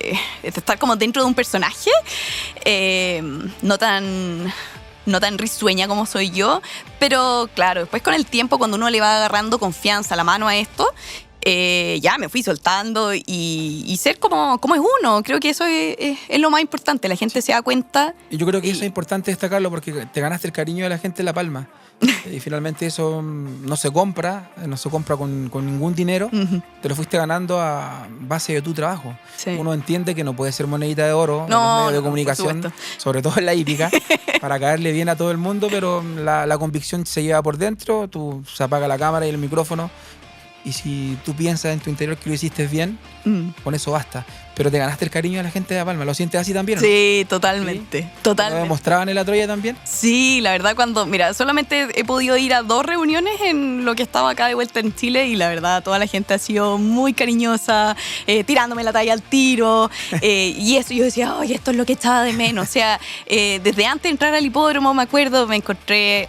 estar como dentro de un personaje, no tan risueña como soy yo, pero claro, después con el tiempo, cuando uno le va agarrando confianza, la mano a esto, ya me fui soltando y ser como es uno. Creo que eso es lo más importante. La gente se da cuenta. Y yo creo que eso es importante destacarlo porque te ganaste el cariño de la gente en La Palma. Y finalmente eso no se compra con ningún dinero. Uh-huh. Te lo fuiste ganando a base de tu trabajo. Sí. Uno entiende que no puede ser monedita de oro en No, los medios de no, comunicación, sobre todo en la hípica, para caerle bien a todo el mundo, pero la convicción se lleva por dentro, tú se apaga la cámara y el micrófono, y si tú piensas en tu interior que lo hiciste bien, con eso basta. Pero te ganaste el cariño de la gente de La Palma. ¿Lo sientes así también? Sí, totalmente. ¿Sí? Totalmente. ¿Lo demostraban en la Troya también? Sí, la verdad mira, solamente he podido ir a 2 reuniones en lo que estaba acá de vuelta en Chile y la verdad toda la gente ha sido muy cariñosa, tirándome la talla al tiro y eso yo decía, oye, esto es lo que echaba de menos. O sea, desde antes de entrar al hipódromo, me acuerdo, me encontré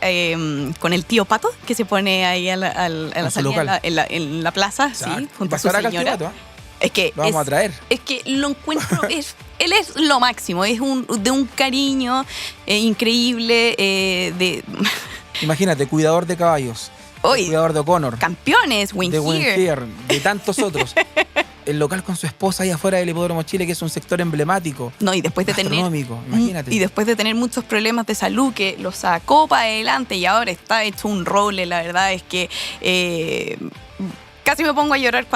con el tío Pato, que se pone ahí a la salida en la plaza, sí, junto a su señora. Es que lo vamos a traer. Es que lo encuentro, él es lo máximo, es de un cariño increíble. Imagínate, cuidador de caballos, cuidador de O'Connor, campeones, de Winfier, de tantos otros. El local con su esposa ahí afuera del Hipódromo Chile, que es un sector emblemático. No, y después de imagínate. Y después de tener muchos problemas de salud que lo sacó para adelante y ahora está hecho un roble, la verdad es que casi me pongo a llorar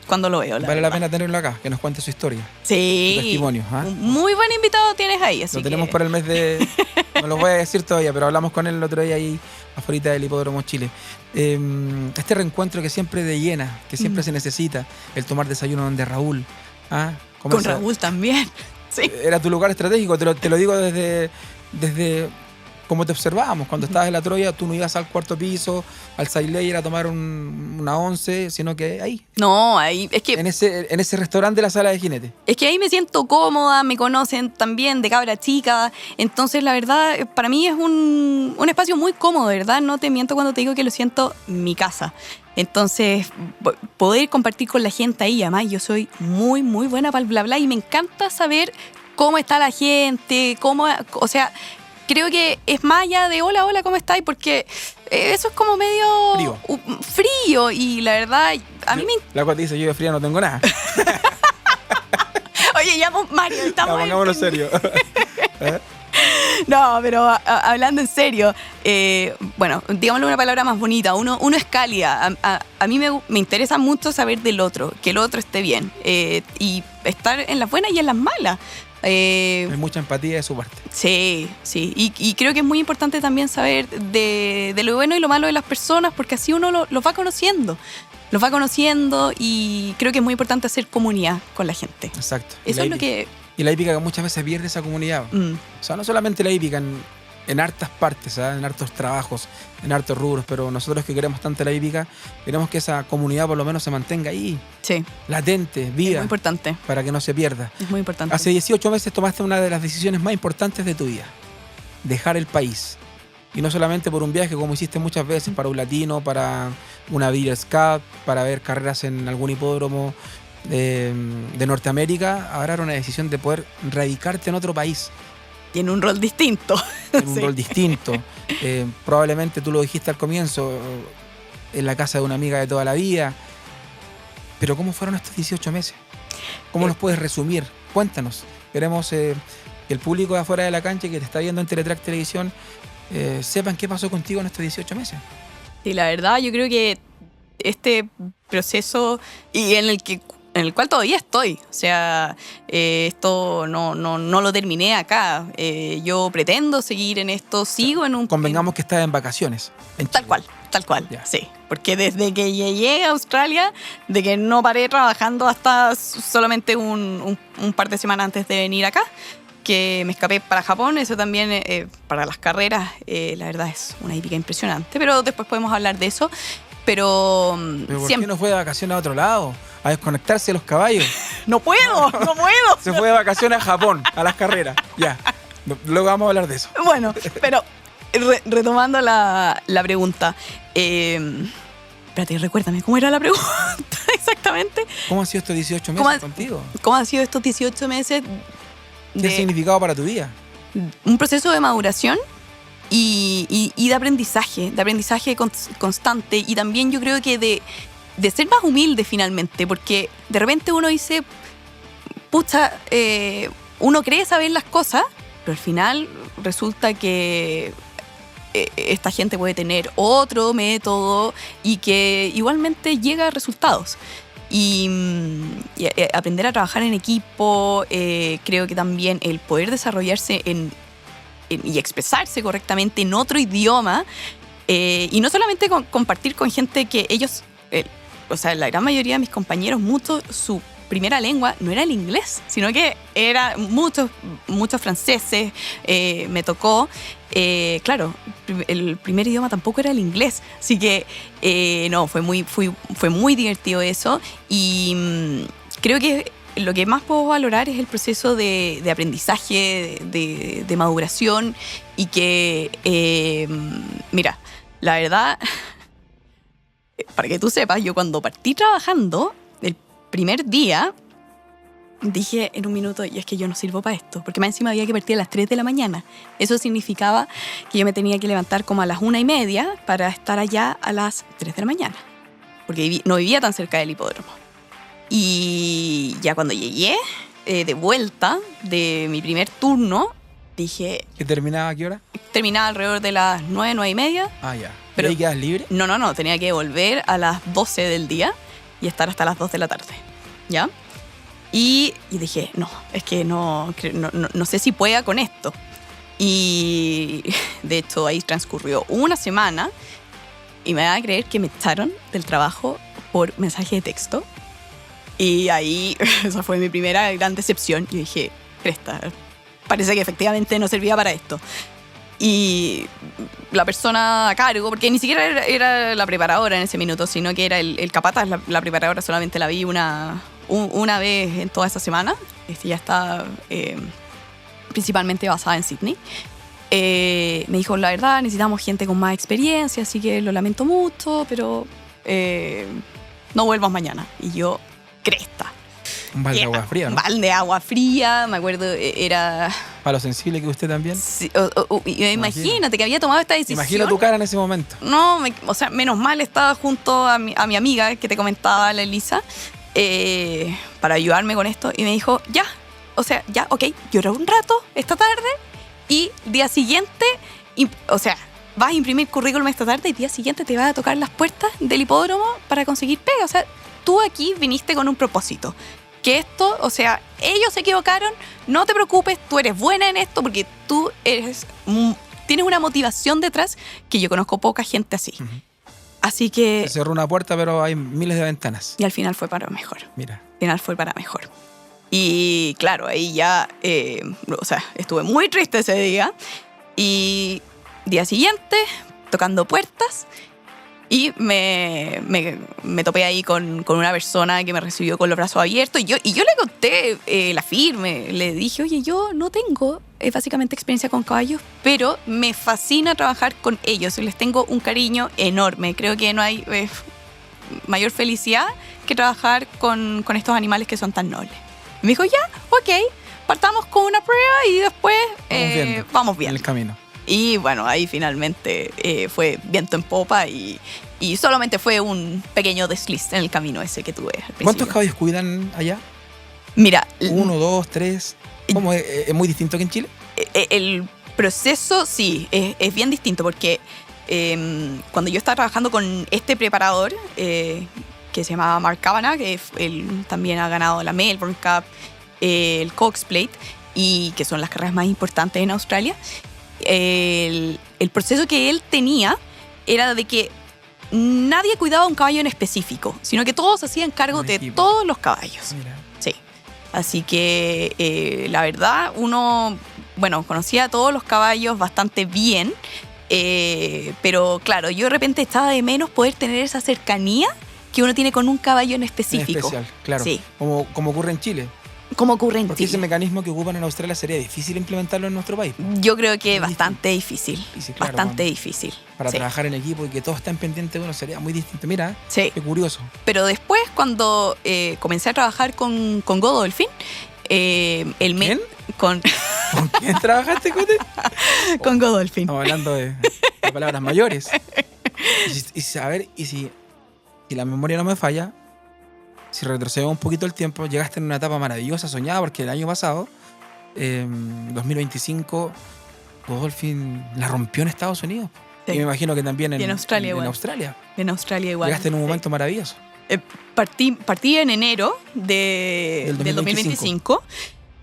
cuando lo veo. Vale la pena tenerlo acá, que nos cuente su historia. Sí. Su testimonio. Un muy buen invitado tienes ahí. Así lo tenemos para el mes de... No lo voy a decir todavía, pero hablamos con él el otro día ahí afuera del Hipódromo Chile. Este reencuentro que siempre te llena, que siempre se necesita, el tomar desayuno donde Raúl. Con Raúl también. Sí. Era tu lugar estratégico, te lo digo desde como te observábamos. Cuando estabas en la Troya, tú no ibas al cuarto piso, al side layer a tomar una 11, sino que ahí. No, ahí, es que... En ese restaurante de la Sala de Jinete. Es que ahí me siento cómoda, me conocen también de cabra chica, entonces la verdad, para mí es un espacio muy cómodo, ¿verdad? No te miento cuando te digo que lo siento mi casa. Entonces, poder compartir con la gente ahí, además yo soy muy, muy buena para el bla bla y me encanta saber cómo está la gente, o sea... Creo que es más allá de hola, ¿cómo estáis? Porque eso es como medio frío y la verdad, a mí me... La cual te dice, yo de frío no tengo nada. Oye, ya, Mario, estamos... Pongámonos serio. No, pero hablando en serio, bueno, digámosle una palabra más bonita, uno es cálida. A mí me interesa mucho saber del otro, que el otro esté bien y estar en las buenas y en las malas. Hay mucha empatía de su parte. Sí, sí. Y creo que es muy importante también saber de lo bueno y lo malo de las personas, porque así uno los va conociendo. Los va conociendo y creo que es muy importante hacer comunidad con la gente. Exacto. Eso es lo que... Y la hípica muchas veces pierde esa comunidad. O sea, no solamente la hípica, en hartas partes, ¿sabes? En hartos trabajos, en hartos rubros, pero nosotros que queremos tanto la hípica, queremos que esa comunidad por lo menos se mantenga ahí. Sí. Latente, viva. Es muy importante. Para que no se pierda. Es muy importante. Hace 18 meses tomaste una de las decisiones más importantes de tu vida. Dejar el país. Y no solamente por un viaje, como hiciste muchas veces, para un latino, para una Breeders' Cup, para ver carreras en algún hipódromo de Norteamérica. Ahora era una decisión de poder radicarte en otro país. Y en un rol distinto. En un Sí. rol distinto. Probablemente tú lo dijiste al comienzo, en la casa de una amiga de toda la vida. Pero ¿cómo fueron estos 18 meses? ¿Cómo los puedes resumir? Cuéntanos. Queremos que el público de afuera de la cancha que te está viendo en Teletrack Televisión sepan qué pasó contigo en estos 18 meses. Sí, la verdad, yo creo que este proceso y en el cual todavía estoy, o sea, esto no lo terminé acá. Yo pretendo seguir en esto, sigo en un... Convengamos que estás en vacaciones. Tal cual, Ya. sí. Porque desde que llegué a Australia, de que no paré trabajando hasta solamente un par de semanas antes de venir acá, que me escapé para Japón. Eso también, para las carreras, la verdad es una hípica impresionante, pero después podemos hablar de eso. Pero ¿Por siempre... qué no fue de vacaciones a otro lado? A desconectarse de los caballos. ¡No puedo! Se fue de vacaciones a Japón, a las carreras. Ya. Luego vamos a hablar de eso. Bueno, pero retomando la pregunta. Espérate, recuérdame, ¿cómo era la pregunta exactamente? ¿Cómo han sido estos 18 meses contigo? ¿Cómo han sido estos 18 meses? ¿Qué significado para tu vida? Un proceso de maduración y de aprendizaje constante, y también yo creo que de ser más humilde finalmente, porque de repente uno dice, pucha, uno cree saber las cosas, pero al final resulta que esta gente puede tener otro método y que igualmente llega a resultados. Y aprender a trabajar en equipo, creo que también el poder desarrollarse y expresarse correctamente en otro idioma, y no solamente compartir con gente que ellos, o sea, la gran mayoría de mis compañeros, su primera lengua no era el inglés, sino que era muchos franceses. Me tocó, claro, el primer idioma tampoco era el inglés, así que no, fue muy divertido eso, y creo que lo que más puedo valorar es el proceso de aprendizaje, de maduración, y que, mira, la verdad, para que tú sepas, yo cuando partí trabajando, el primer día, dije en un minuto, y es que yo no sirvo para esto, porque más encima había que partir a las 3 de la mañana. Eso significaba que yo me tenía que levantar como a las 1:30 para estar allá a las 3 de la mañana, porque no vivía tan cerca del hipódromo. Y ya cuando llegué de vuelta de mi primer turno, dije... ¿Que terminaba a qué hora? Terminaba alrededor de las 9:30. Ah, ya. Pero ¿ahí quedas libre? No, tenía que volver a las 12 del día y estar hasta las 2 de la tarde, ¿ya? Y dije, no, es que no sé si pueda con esto. Y de hecho ahí transcurrió una semana y me van a creer que me echaron del trabajo por mensaje de texto. Y ahí, esa fue mi primera gran decepción. Yo dije, cresta, parece que efectivamente no servía para esto. Y la persona a cargo, porque ni siquiera era la preparadora en ese minuto, sino que era el capataz. La preparadora solamente la vi una vez en toda esa semana. Ya está principalmente basada en Sydney. Me dijo, la verdad, necesitamos gente con más experiencia, así que lo lamento mucho, pero no vuelvas mañana. Y yo, cresta. Un balde de agua fría, ¿no? Un balde de agua fría, me acuerdo, era... ¿Para lo sensible que usted también? Sí, imagínate que había tomado esta decisión. Imagino tu cara en ese momento. No, o sea, menos mal estaba junto a mi amiga que te comentaba, la Elisa, para ayudarme con esto, y me dijo, ya, ok, llora un rato esta tarde y día siguiente, o sea, vas a imprimir currículum esta tarde y día siguiente te vas a tocar las puertas del hipódromo para conseguir pega. O sea, tú aquí viniste con un propósito. Que esto, o sea, ellos se equivocaron, no te preocupes, tú eres buena en esto porque tú tienes una motivación detrás que yo conozco poca gente así. Uh-huh. Así que... Se cerró una puerta, pero hay miles de ventanas. Y al final fue para mejor. Mira. Al final fue para mejor. Y claro, ahí ya, o sea, estuve muy triste ese día. Y día siguiente, tocando puertas, y me topé ahí con una persona que me recibió con los brazos abiertos. Y yo le conté la firme, le dije, oye, yo no tengo es básicamente experiencia con caballos, pero me fascina trabajar con ellos. Les tengo un cariño enorme. Creo que no hay mayor felicidad que trabajar con estos animales que son tan nobles. Me dijo, ya, ok, partamos con una prueba y después vamos viendo. En el camino. Y bueno, ahí finalmente fue viento en popa y solamente fue un pequeño desliz en el camino ese que tuve al principio. ¿Cuántos caballos cuidan allá? Mira, 1, 2, 3. ¿Cómo es muy distinto que en Chile? El proceso sí, es bien distinto porque cuando yo estaba trabajando con este preparador que se llamaba Mark Kavanagh, que él también ha ganado la Melbourne Cup, el Cox Plate, y que son las carreras más importantes en Australia, el proceso que él tenía era de que nadie cuidaba un caballo en específico, sino que todos hacían cargo de todos los caballos. Mira. Sí. Así que la verdad, uno, bueno, conocía a todos los caballos bastante bien, pero claro, yo de repente estaba de menos poder tener esa cercanía que uno tiene con un caballo en específico. En especial, claro. Sí. Como ocurre en Chile. Como ocurre en Porque Chile. ese mecanismo que ocupan en Australia sería difícil implementarlo en nuestro país. Yo creo que bastante difícil. Claro, bastante difícil. Para sí. trabajar en equipo y que todos estén pendientes de uno sería muy distinto. Mira, sí. Qué curioso. Pero después, cuando comencé a trabajar con Godolphin, ¿Quién? ¿Con quién trabajaste, Cote? Con Godolphin. Estamos hablando de palabras mayores. A ver, si la memoria no me falla, si retrocedemos un poquito el tiempo, llegaste en una etapa maravillosa, soñada, porque el año pasado, 2025, Godolphin la rompió en Estados Unidos. Sí. Y me imagino que también en Australia igual. En Australia. En Australia igual. Llegaste en un momento maravilloso. Partí en enero del 2025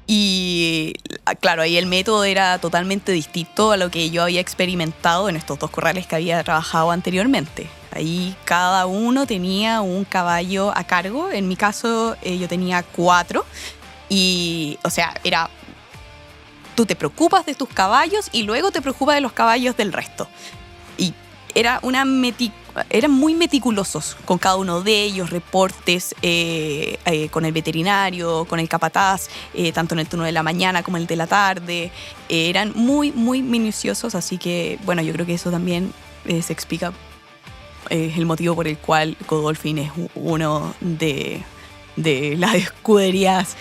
y claro, ahí el método era totalmente distinto a lo que yo había experimentado en estos 2 corrales que había trabajado anteriormente. Ahí cada uno tenía un caballo a cargo. En mi caso yo tenía 4 y, o sea, era... Tú te preocupas de tus caballos y luego te preocupas de los caballos del resto. Y eran muy meticulosos con cada uno de ellos, reportes con el veterinario, con el capataz, tanto en el turno de la mañana como en el de la tarde. Eran muy, muy minuciosos, así que, bueno, yo creo que eso también se explica el motivo por el cual Godolphin es uno de las escuderías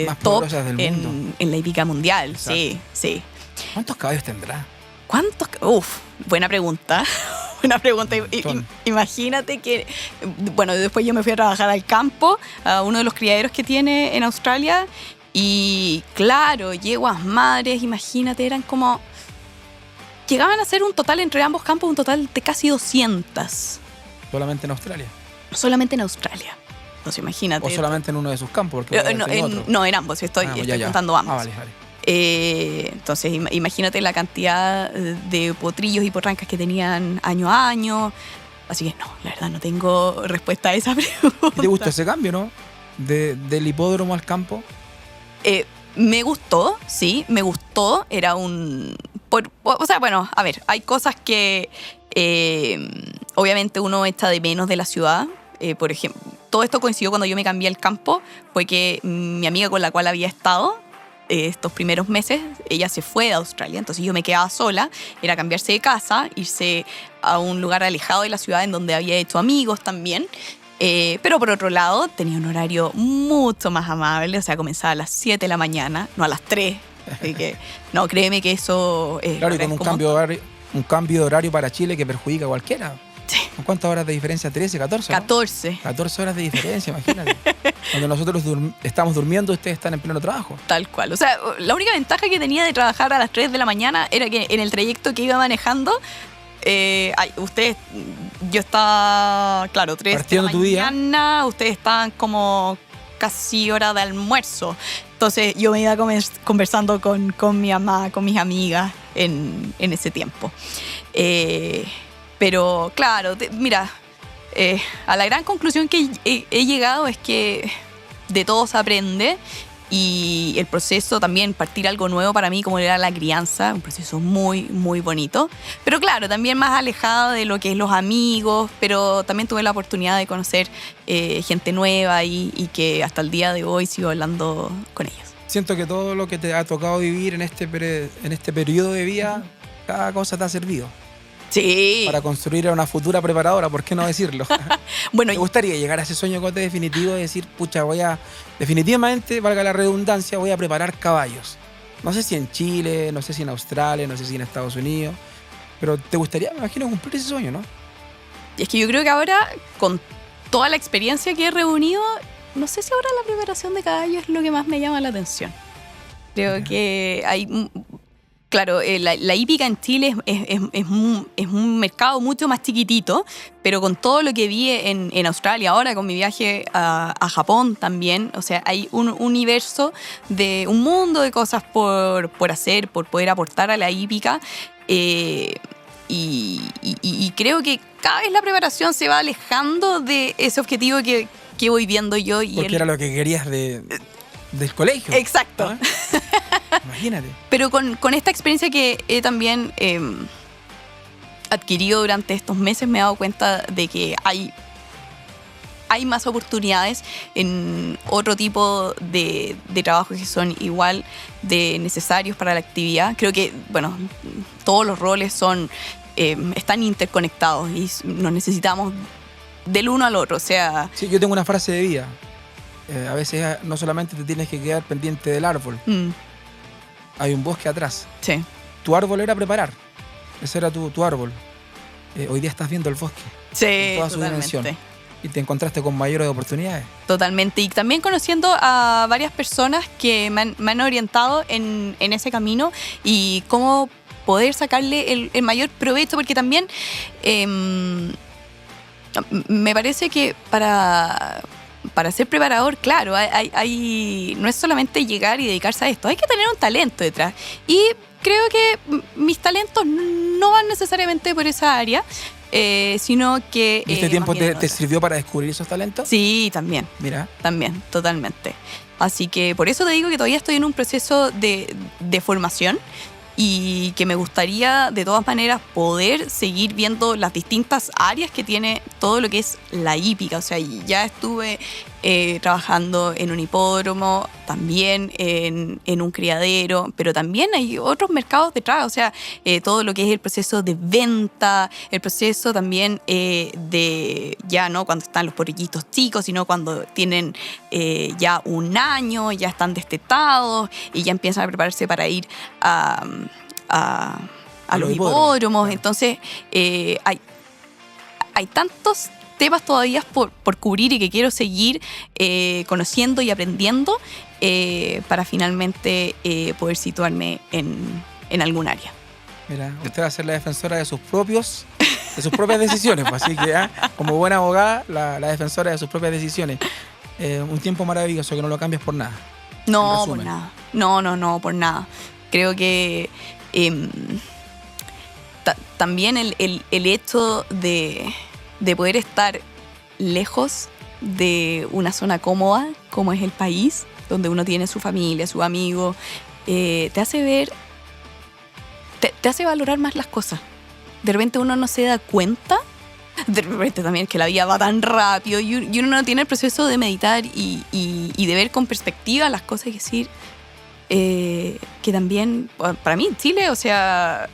más top poderosas del mundo. En la hípica mundial. Exacto. Sí, sí. ¿Cuántos caballos tendrá? Buena pregunta. Buena pregunta. Imagínate que, bueno, después yo me fui a trabajar al campo, a uno de los criaderos que tiene en Australia, y claro, yeguas madres, imagínate, eran como... Llegaban a ser un total entre ambos campos, un total de casi 200. ¿Solamente en Australia? Solamente en Australia. Entonces, imagínate. ¿O solamente en uno de sus campos? Porque no, en ambos. Estoy contando ambos. Vale. Entonces, imagínate la cantidad de potrillos y potrancas que tenían año a año. Así que no, la verdad no tengo respuesta a esa pregunta. ¿Te gustó ese cambio, no? Del hipódromo al campo. Me gustó, sí, me gustó. Era un... o sea, bueno, a ver, hay cosas que obviamente uno echa de menos de la ciudad. Por ejemplo, todo esto coincidió cuando yo me cambié al campo, fue que mi amiga con la cual había estado estos primeros meses, ella se fue de Australia, entonces yo me quedaba sola, era cambiarse de casa, irse a un lugar alejado de la ciudad en donde había hecho amigos también, pero por otro lado tenía un horario mucho más amable, o sea, comenzaba a las 7 de la mañana, no a las 3, así que no, créeme que eso es... Claro, y con un cambio de horario para Chile que perjudica a cualquiera. Sí. ¿Cuántas horas de diferencia? ¿13, 14? ¿no? 14. 14 horas de diferencia, imagínate. Cuando nosotros estamos durmiendo, ustedes están en pleno trabajo. Tal cual. O sea, la única ventaja que tenía de trabajar a las 3 de la mañana era que en el trayecto que iba manejando, yo estaba, claro, 3 partiendo de la mañana, ustedes estaban como casi hora de almuerzo. Entonces yo me iba conversando con mi mamá, con mis amigas en ese tiempo. Pero claro, mira, a la gran conclusión que he llegado es que de todo se aprende y el proceso también, partir algo nuevo para mí como era la crianza, un proceso muy, muy bonito. Pero claro, también más alejado de lo que es los amigos, pero también tuve la oportunidad de conocer gente nueva y que hasta el día de hoy sigo hablando con ellos. Siento que todo lo que te ha tocado vivir en este periodo de vida, cada cosa te ha servido. Sí. Para construir a una futura preparadora, ¿por qué no decirlo? Bueno, ¿Te gustaría llegar a ese sueño Cote definitivo de decir, pucha, definitivamente, valga la redundancia, voy a preparar caballos? No sé si en Chile, no sé si en Australia, no sé si en Estados Unidos, pero te gustaría, me imagino, cumplir ese sueño, ¿no? Y es que yo creo que ahora, con toda la experiencia que he reunido, no sé si ahora la preparación de caballos es lo que más me llama la atención. Creo que hay... Claro, la hípica en Chile es un mercado mucho más chiquitito, pero con todo lo que vi en Australia ahora, con mi viaje a Japón también, o sea, hay un universo de un mundo de cosas por hacer, por poder aportar a la hípica. Y creo que cada vez la preparación se va alejando de ese objetivo que voy viendo yo. Porque era lo que querías del colegio. Exacto. ¿Ah? Imagínate. Pero con esta experiencia que he también adquirido durante estos meses, me he dado cuenta de que hay más oportunidades en otro tipo de trabajos que son igual de necesarios para la actividad. Creo que, bueno, todos los roles están interconectados y nos necesitamos del uno al otro. O sea... Sí, yo tengo una frase de vida. A veces no solamente te tienes que quedar pendiente del árbol. Hay un bosque atrás. Sí. Tu árbol era preparar. Ese era tu árbol. Hoy día estás viendo el bosque. Sí, en toda su dimensión. Y te encontraste con mayores oportunidades. Totalmente. Y también conociendo a varias personas que me han orientado en ese camino y cómo poder sacarle el mayor provecho, porque también me parece que para ser preparador, claro, no es solamente llegar y dedicarse a esto, hay que tener un talento detrás. Y creo que mis talentos no van necesariamente por esa área, sino que... ¿Este tiempo te sirvió para descubrir esos talentos? Sí, también. Mira. También, totalmente. Así que por eso te digo que todavía estoy en un proceso de formación y que me gustaría de todas maneras poder seguir viendo las distintas áreas que tiene todo lo que es la hípica. O sea, ya estuve trabajando en un hipódromo, también en un criadero, pero también hay otros mercados detrás. O sea, todo lo que es el proceso de venta, el proceso también de ya no cuando están los porrillitos chicos, sino cuando tienen ya un año, ya están destetados y ya empiezan a prepararse para ir a los hipódromos. Entonces, hay tantos temas todavía por cubrir y que quiero seguir conociendo y aprendiendo para finalmente poder situarme en algún área. Mira, usted va a ser la defensora de sus propias decisiones, pues, así que como buena abogada, la defensora de sus propias decisiones. Un tiempo maravilloso que no lo cambies por nada. No, por nada. No, por nada. Creo que también el hecho de poder estar lejos de una zona cómoda, como es el país, donde uno tiene su familia, su amigo, te hace ver, te hace valorar más las cosas. De repente uno no se da cuenta, de repente también que la vida va tan rápido y uno no tiene el proceso de meditar y de ver con perspectiva las cosas y decir que también, para mí, Chile, o sea...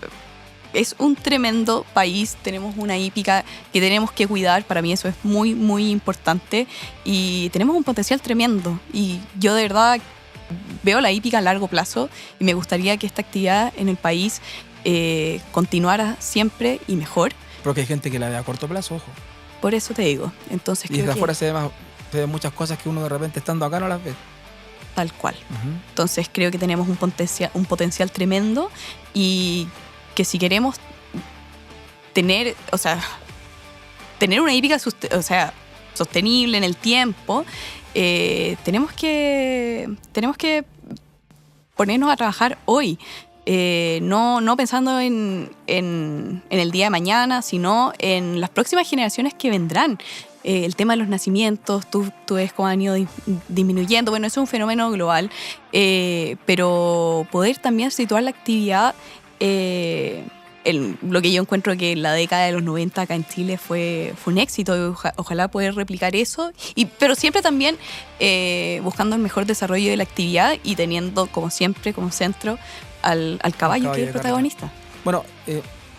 es un tremendo país, tenemos una hípica que tenemos que cuidar, para mí eso es muy, muy importante y tenemos un potencial tremendo y yo de verdad veo la hípica a largo plazo y me gustaría que esta actividad en el país continuara siempre y mejor. Porque hay gente que la ve a corto plazo, ojo. Por eso te digo. Entonces, y desde afuera se ven muchas cosas que uno de repente estando acá no las ve. Tal cual. Entonces creo que tenemos un potencial tremendo y que si queremos tener una hípica sostenible en el tiempo, tenemos que ponernos a trabajar hoy, no pensando en el día de mañana, sino en las próximas generaciones que vendrán. El tema de los nacimientos, tú ves cómo han ido disminuyendo. Bueno, eso es un fenómeno global, pero poder también situar la actividad lo que yo encuentro que en la década de los 90 acá en Chile fue un éxito y ojalá poder replicar eso, pero siempre también buscando el mejor desarrollo de la actividad y teniendo como siempre como centro al caballo que es el protagonista. Bueno,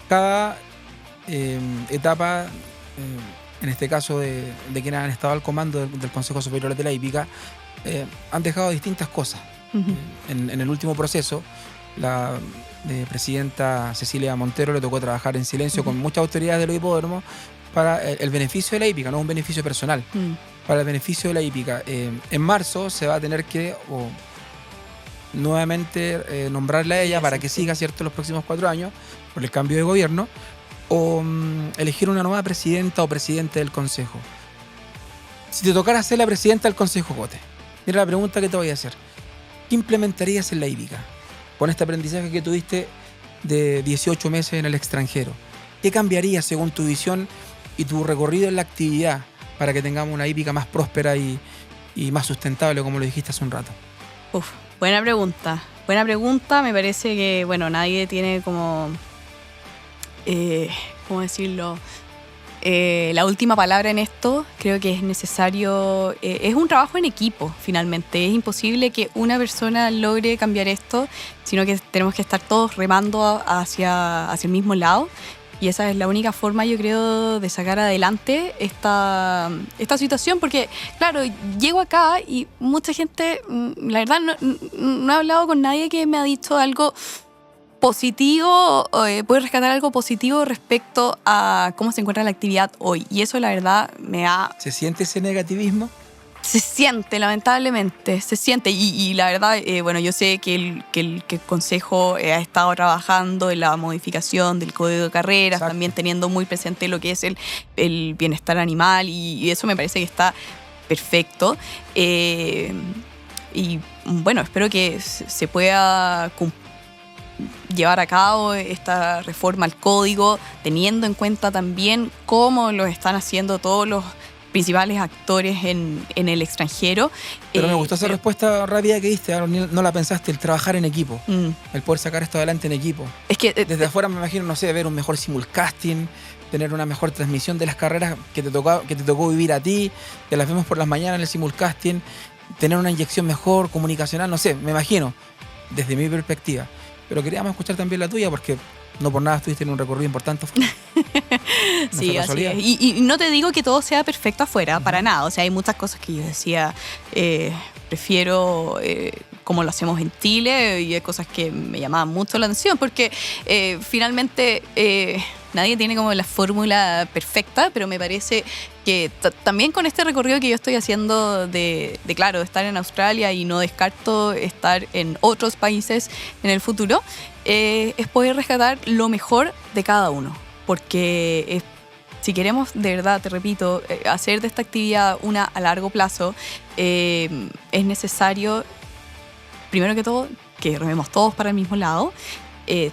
cada etapa, en este caso de quienes han estado al comando del Consejo Superior de la Hípica, han dejado distintas cosas. Uh-huh. En el último proceso, la presidenta Cecilia Montero le tocó trabajar en silencio con muchas autoridades de los hipódromos para el beneficio de la hípica, no un beneficio personal, para el beneficio de la hípica. En marzo se va a tener que nuevamente nombrarla a ella para que siga, ¿cierto?, los próximos 4 años por el cambio de gobierno, o elegir una nueva presidenta o presidente del consejo. Si te tocara ser la presidenta del consejo, Cote, mira la pregunta que te voy a hacer. ¿Qué implementarías en la hípica con este aprendizaje que tuviste de 18 meses en el extranjero? ¿Qué cambiaría según tu visión y tu recorrido en la actividad para que tengamos una hípica más próspera y más sustentable, como lo dijiste hace un rato? Buena pregunta. Buena pregunta. Me parece que, bueno, nadie tiene como, ¿cómo decirlo?, la última palabra en esto. Creo que es necesario, es un trabajo en equipo finalmente, es imposible que una persona logre cambiar esto, sino que tenemos que estar todos remando hacia el mismo lado, y esa es la única forma, yo creo, de sacar adelante esta situación, porque claro, llego acá y mucha gente, la verdad no he hablado con nadie que me ha dicho algo positivo, puede rescatar algo positivo respecto a cómo se encuentra la actividad hoy. Y eso, la verdad, ¿Se siente ese negativismo? Se siente, lamentablemente, se siente. Y la verdad, bueno, yo sé que el Consejo ha estado trabajando en la modificación del Código de Carreras, exacto, también teniendo muy presente lo que es el bienestar animal, y eso me parece que está perfecto. Y bueno, espero que se pueda llevar a cabo esta reforma al código, teniendo en cuenta también cómo lo están haciendo todos los principales actores en el extranjero. Pero me gustó esa respuesta rápida que diste, no la pensaste, el trabajar en equipo, el poder sacar esto adelante en equipo. Es que desde afuera me imagino, no sé, ver un mejor simulcasting, tener una mejor transmisión de las carreras que te tocó vivir a ti, que las vemos por las mañanas en el simulcasting, tener una inyección mejor, comunicacional, no sé, me imagino, desde mi perspectiva. Pero queríamos escuchar también la tuya, porque no por nada estuviste en un recorrido importante. Sí, así es. Y no te digo que todo sea perfecto afuera, para nada. O sea, hay muchas cosas que yo decía, prefiero como lo hacemos en Chile, y hay cosas que me llamaban mucho la atención, porque finalmente nadie tiene como la fórmula perfecta, pero me parece que también con este recorrido que yo estoy haciendo de estar en Australia, y no descarto estar en otros países en el futuro, es poder rescatar lo mejor de cada uno, porque si queremos de verdad, te repito, hacer de esta actividad una a largo plazo, es necesario, primero que todo, que rememos todos para el mismo lado,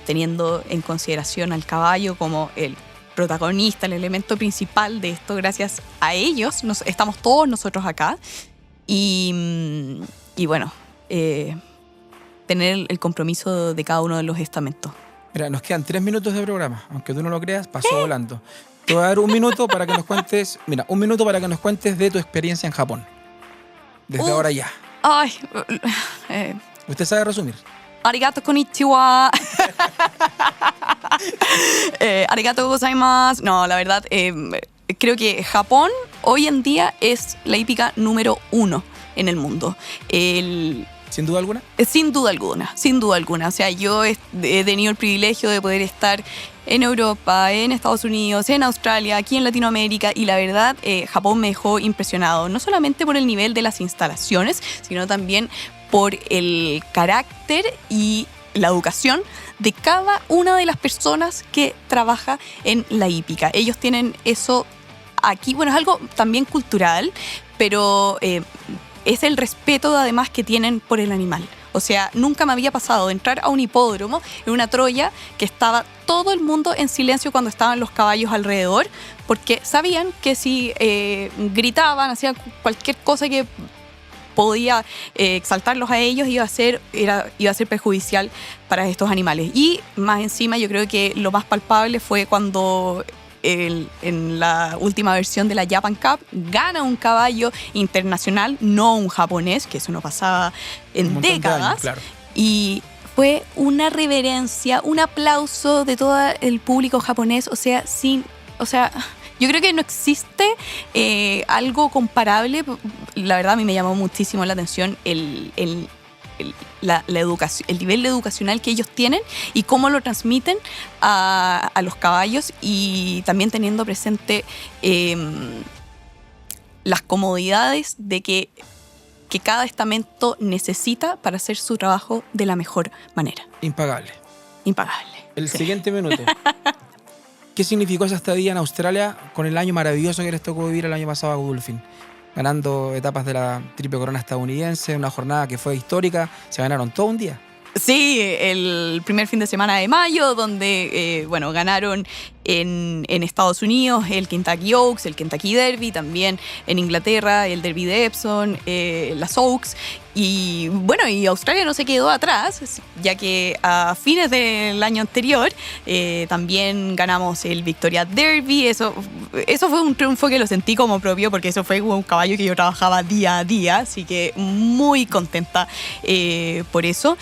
teniendo en consideración al caballo como el protagonista, el elemento principal de esto. Gracias a ellos estamos todos nosotros acá, y bueno, tener el compromiso de cada uno de los estamentos. Mira, nos quedan 3 minutos de programa, aunque tú no lo creas, pasó volando. Te voy a dar un minuto para que nos cuentes, de tu experiencia en Japón, desde ahora ya. Ay, ¿Usted sabe resumir? Arigato konnichiwa. Arigato gozaimasu. No, la verdad, creo que Japón hoy en día es la hípica número 1 en el mundo. ¿Sin duda alguna? Sin duda alguna, sin duda alguna. O sea, yo he tenido el privilegio de poder estar en Europa, en Estados Unidos, en Australia, aquí en Latinoamérica, y la verdad, Japón me dejó impresionado, no solamente por el nivel de las instalaciones, sino también por el carácter y la educación de cada una de las personas que trabaja en la hípica. Ellos tienen eso aquí, bueno, es algo también cultural, pero es el respeto además que tienen por el animal. O sea, nunca me había pasado de entrar a un hipódromo en una Troya que estaba todo el mundo en silencio cuando estaban los caballos alrededor, porque sabían que si gritaban, hacían cualquier cosa que podía exaltarlos a ellos, iba a ser perjudicial para estos animales. Y más encima, yo creo que lo más palpable fue cuando en la última versión de la Japan Cup gana un caballo internacional, no un japonés, que eso no pasaba en décadas. Años, claro. Y fue una reverencia, un aplauso de todo el público japonés, yo creo que no existe algo comparable. La verdad, a mí me llamó muchísimo la atención el nivel educacional que ellos tienen y cómo lo transmiten a los caballos, y también teniendo presente las comodidades de que cada estamento necesita para hacer su trabajo de la mejor manera. Impagable. El sí. Siguiente minuto. ¿Qué significó esa estadía en Australia con el año maravilloso que les tocó vivir el año pasado a Godolphin? Ganando etapas de la Triple Corona estadounidense, una jornada que fue histórica, se ganaron todo un día. Sí, el primer fin de semana de mayo, donde ganaron en Estados Unidos el Kentucky Oaks, el Kentucky Derby, también en Inglaterra el Derby de Epsom, las Oaks, y Australia no se quedó atrás, ya que a fines del año anterior también ganamos el Victoria Derby. Eso fue un triunfo que lo sentí como propio, porque eso fue un caballo que yo trabajaba día a día, así que muy contenta por eso.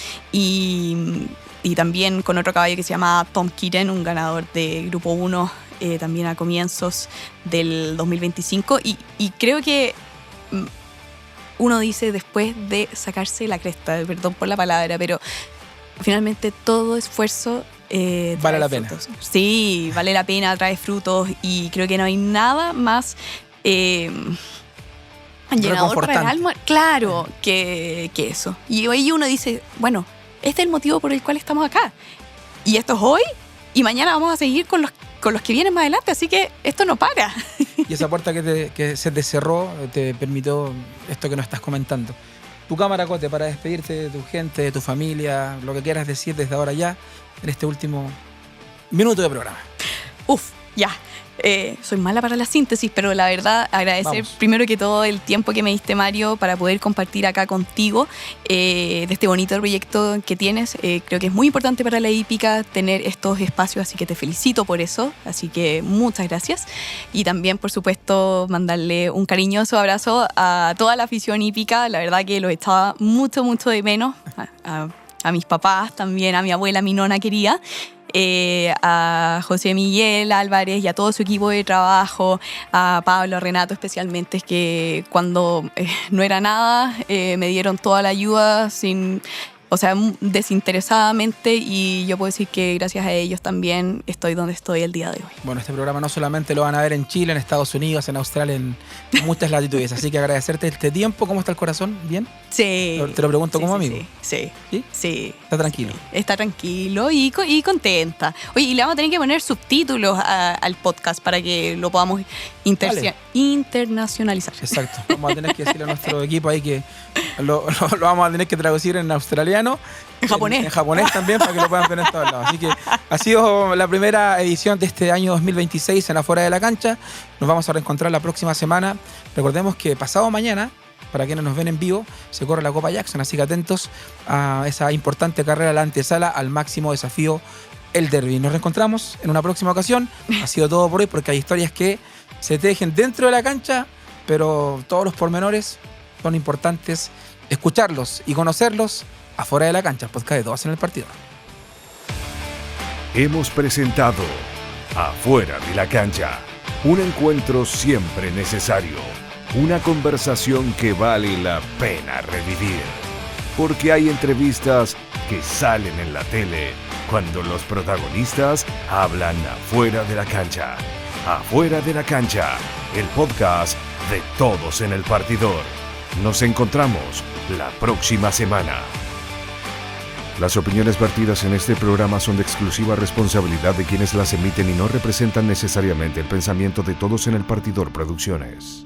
Y también con otro caballo que se llama Tom Kitten, un ganador de Grupo 1 también a comienzos del 2025. Y creo que uno dice, después de sacarse la cresta, perdón por la palabra, pero finalmente todo esfuerzo vale la pena. Sí, vale la pena, trae frutos, y creo que no hay nada más llenador para el alma, claro, que eso. Y hoy uno dice, bueno, este es el motivo por el cual estamos acá. Y esto es hoy, y mañana vamos a seguir con los que vienen más adelante, así que esto no para. Y esa puerta que se te cerró te permitió esto que nos estás comentando. Tu cámara, Cote, para despedirte de tu gente, de tu familia, lo que quieras decir desde ahora ya, en este último minuto de programa. Ya. Soy mala para la síntesis, pero la verdad agradecer primero que todo el tiempo que me diste, Mario, para poder compartir acá contigo de este bonito proyecto que tienes. Creo que es muy importante para la hípica tener estos espacios, así que te felicito por eso, así que muchas gracias. Y también, por supuesto, mandarle un cariñoso abrazo a toda la afición hípica. La verdad que los echaba mucho, mucho de menos, a mis papás también, a mi abuela, mi nona querida, a José Miguel Álvarez y a todo su equipo de trabajo, a Pablo, a Renato especialmente, que cuando no era nada me dieron toda la ayuda desinteresadamente, y yo puedo decir que gracias a ellos también estoy donde estoy el día de hoy. Bueno, este programa no solamente lo van a ver en Chile, en Estados Unidos, en Australia, en muchas latitudes, así que agradecerte este tiempo. ¿Cómo está el corazón? ¿Bien? Sí. Te lo pregunto como amigo. Sí. ¿Está tranquilo? Está tranquilo y contenta. Oye, y le vamos a tener que poner subtítulos al podcast para que lo podamos internacionalizar. Exacto. Vamos a tener que decirle a nuestro equipo ahí que lo vamos a tener que traducir en australiano. En japonés. En japonés también, para que lo puedan ver en todos lados. Así que ha sido la primera edición de este año 2026 en Afuera de la Cancha. Nos vamos a reencontrar la próxima semana. Recordemos que pasado mañana, para quienes nos ven en vivo, se corre la Copa Jackson, así que atentos a esa importante carrera, la antesala al máximo desafío, el Derby. Nos reencontramos en una próxima ocasión. Ha sido todo por hoy, porque hay historias que se tejen dentro de la cancha, pero todos los pormenores son importantes escucharlos y conocerlos afuera de la cancha, el podcast de Todos en el Partidor. Hemos presentado Afuera de la Cancha, un encuentro siempre necesario, una conversación que vale la pena revivir, porque hay entrevistas que salen en la tele cuando los protagonistas hablan afuera de la cancha. Afuera de la Cancha, el podcast de Todos en el Partidor. Nos encontramos la próxima semana. Las opiniones vertidas en este programa son de exclusiva responsabilidad de quienes las emiten y no representan necesariamente el pensamiento de Todos en el Partidor Producciones.